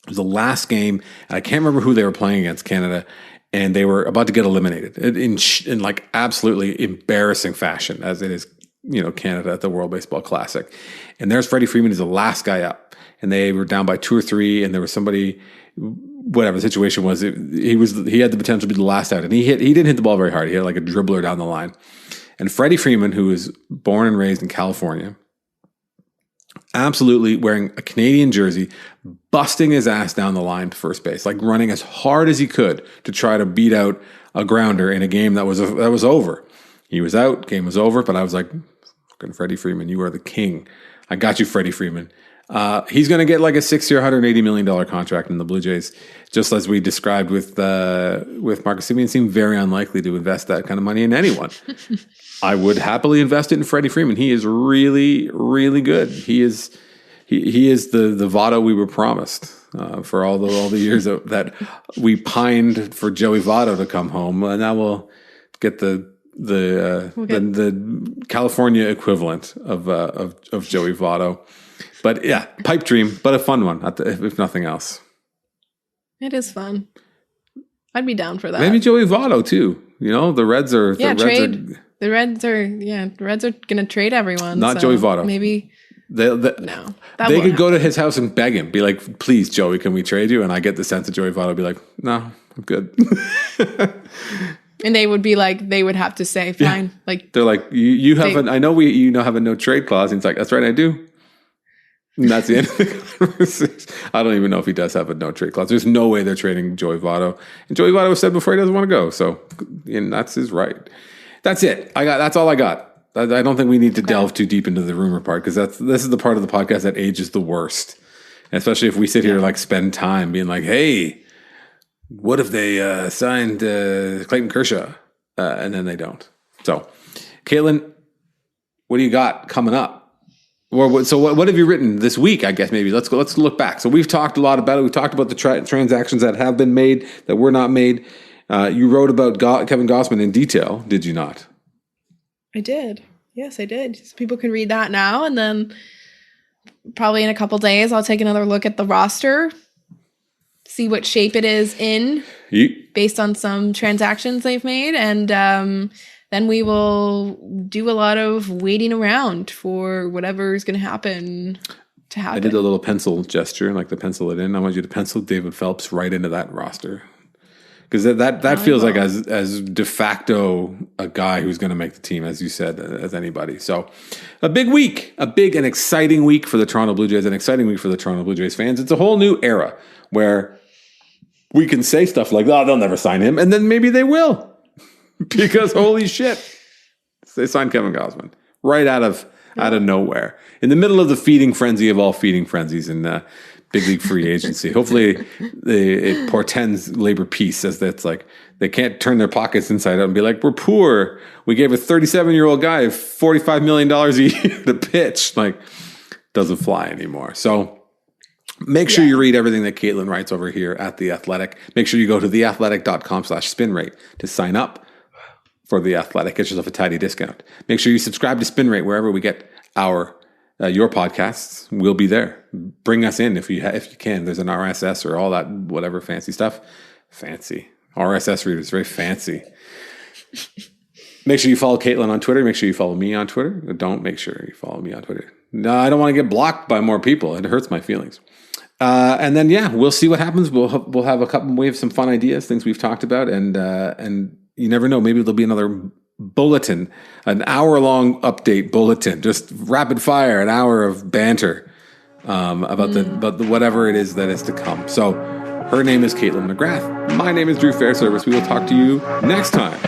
it was the last game, and I can't remember who they were playing against, Canada, and they were about to get eliminated in like absolutely embarrassing fashion, as it is, Canada at the World Baseball Classic. And there's Freddie Freeman, he's the last guy up. And they were down by 2 or 3, and there was somebody, whatever the situation was, he had the potential to be the last out. And he didn't hit the ball very hard. He had like a dribbler down the line. And Freddie Freeman, who was born and raised in California, absolutely wearing a Canadian jersey, busting his ass down the line to first base, like running as hard as he could to try to beat out a grounder in a game that was over. He was out, game was over, but I was like, fucking Freddie Freeman, you are the king. I got you, Freddie Freeman. He's going to get like a 6-year, $180 million contract in the Blue Jays, just as we described with Marcus Semien. Seemed very unlikely to invest that kind of money in anyone. I would happily invest it in Freddie Freeman. He is really, really good. He is the Votto we were promised for all the years that we pined for Joey Votto to come home. Now we'll get the California equivalent of Joey Votto. But yeah, pipe dream, but a fun one, if nothing else. It is fun. I'd be down for that. Maybe Joey Votto too. The Reds are trade. The Reds are going to trade everyone. Not Joey Votto. Maybe they could go to his house and beg him, be like, "Please, Joey, can we trade you?" And I get the sense that Joey Votto would be like, "No, I'm good." And they would be like, they would have to say, fine. Yeah. Like they're like, you have a no trade clause. And it's like, that's right, I do. And that's the end of the conversation. I don't even know if he does have a no trade clause. There's no way they're trading Joey Votto. And Joey Votto said before he doesn't want to go. So, and that's his right. That's it. That's all I got. I don't think we need to delve too deep into the rumor part, because this is the part of the podcast that ages the worst. And especially if we sit here like spend time being like, hey, what if they signed Clayton Kershaw? And then they don't. So, Caitlin, what do you got coming up? So what have you written this week, I guess, maybe? Let's look back. So we've talked a lot about it. We've talked about the transactions that have been made, that were not made. You wrote about Kevin Gausman in detail, did you not? I did. Yes, I did. So people can read that now. And then probably in a couple days, I'll take another look at the roster, see what shape it is in based on some transactions they've made. And then we will do a lot of waiting around for whatever's going to happen. I did a little pencil gesture, like to pencil it in. I want you to pencil David Phelps right into that roster. Because that feels like as de facto a guy who's going to make the team, as you said, as anybody. So a big week, a big and exciting week for the Toronto Blue Jays, an exciting week for the Toronto Blue Jays fans. It's a whole new era where we can say stuff like, oh, they'll never sign him. And then maybe they will. Because holy shit, they signed Kevin Gausman right out of nowhere, in the middle of the feeding frenzy of all feeding frenzies in big league free agency. Hopefully, it portends labor peace, as that's like they can't turn their pockets inside out and be like, we're poor. We gave a 37-year-old guy $45 million a year to pitch. Like, doesn't fly anymore. So make sure you read everything that Caitlin writes over here at The Athletic. Make sure you go to theathletic.com/spinrate to sign up for The Athletic. Get yourself a tidy discount. Make sure you subscribe to Spin Rate wherever we get your podcasts. We'll be there. Bring us in if you can. There's an RSS or all that whatever fancy stuff. Fancy. RSS readers, very fancy. Make sure you follow Caitlin on Twitter. Make sure you follow me on Twitter. Don't make sure you follow me on Twitter. No, I don't want to get blocked by more people. It hurts my feelings. And then we'll see what happens. We have some fun ideas, things we've talked about, and you never know. Maybe there'll be another bulletin, an hour-long update bulletin, just rapid fire, an hour of banter about the whatever it is that is to come. So her name is Caitlin McGrath. My name is Drew Fairservice. We will talk to you next time.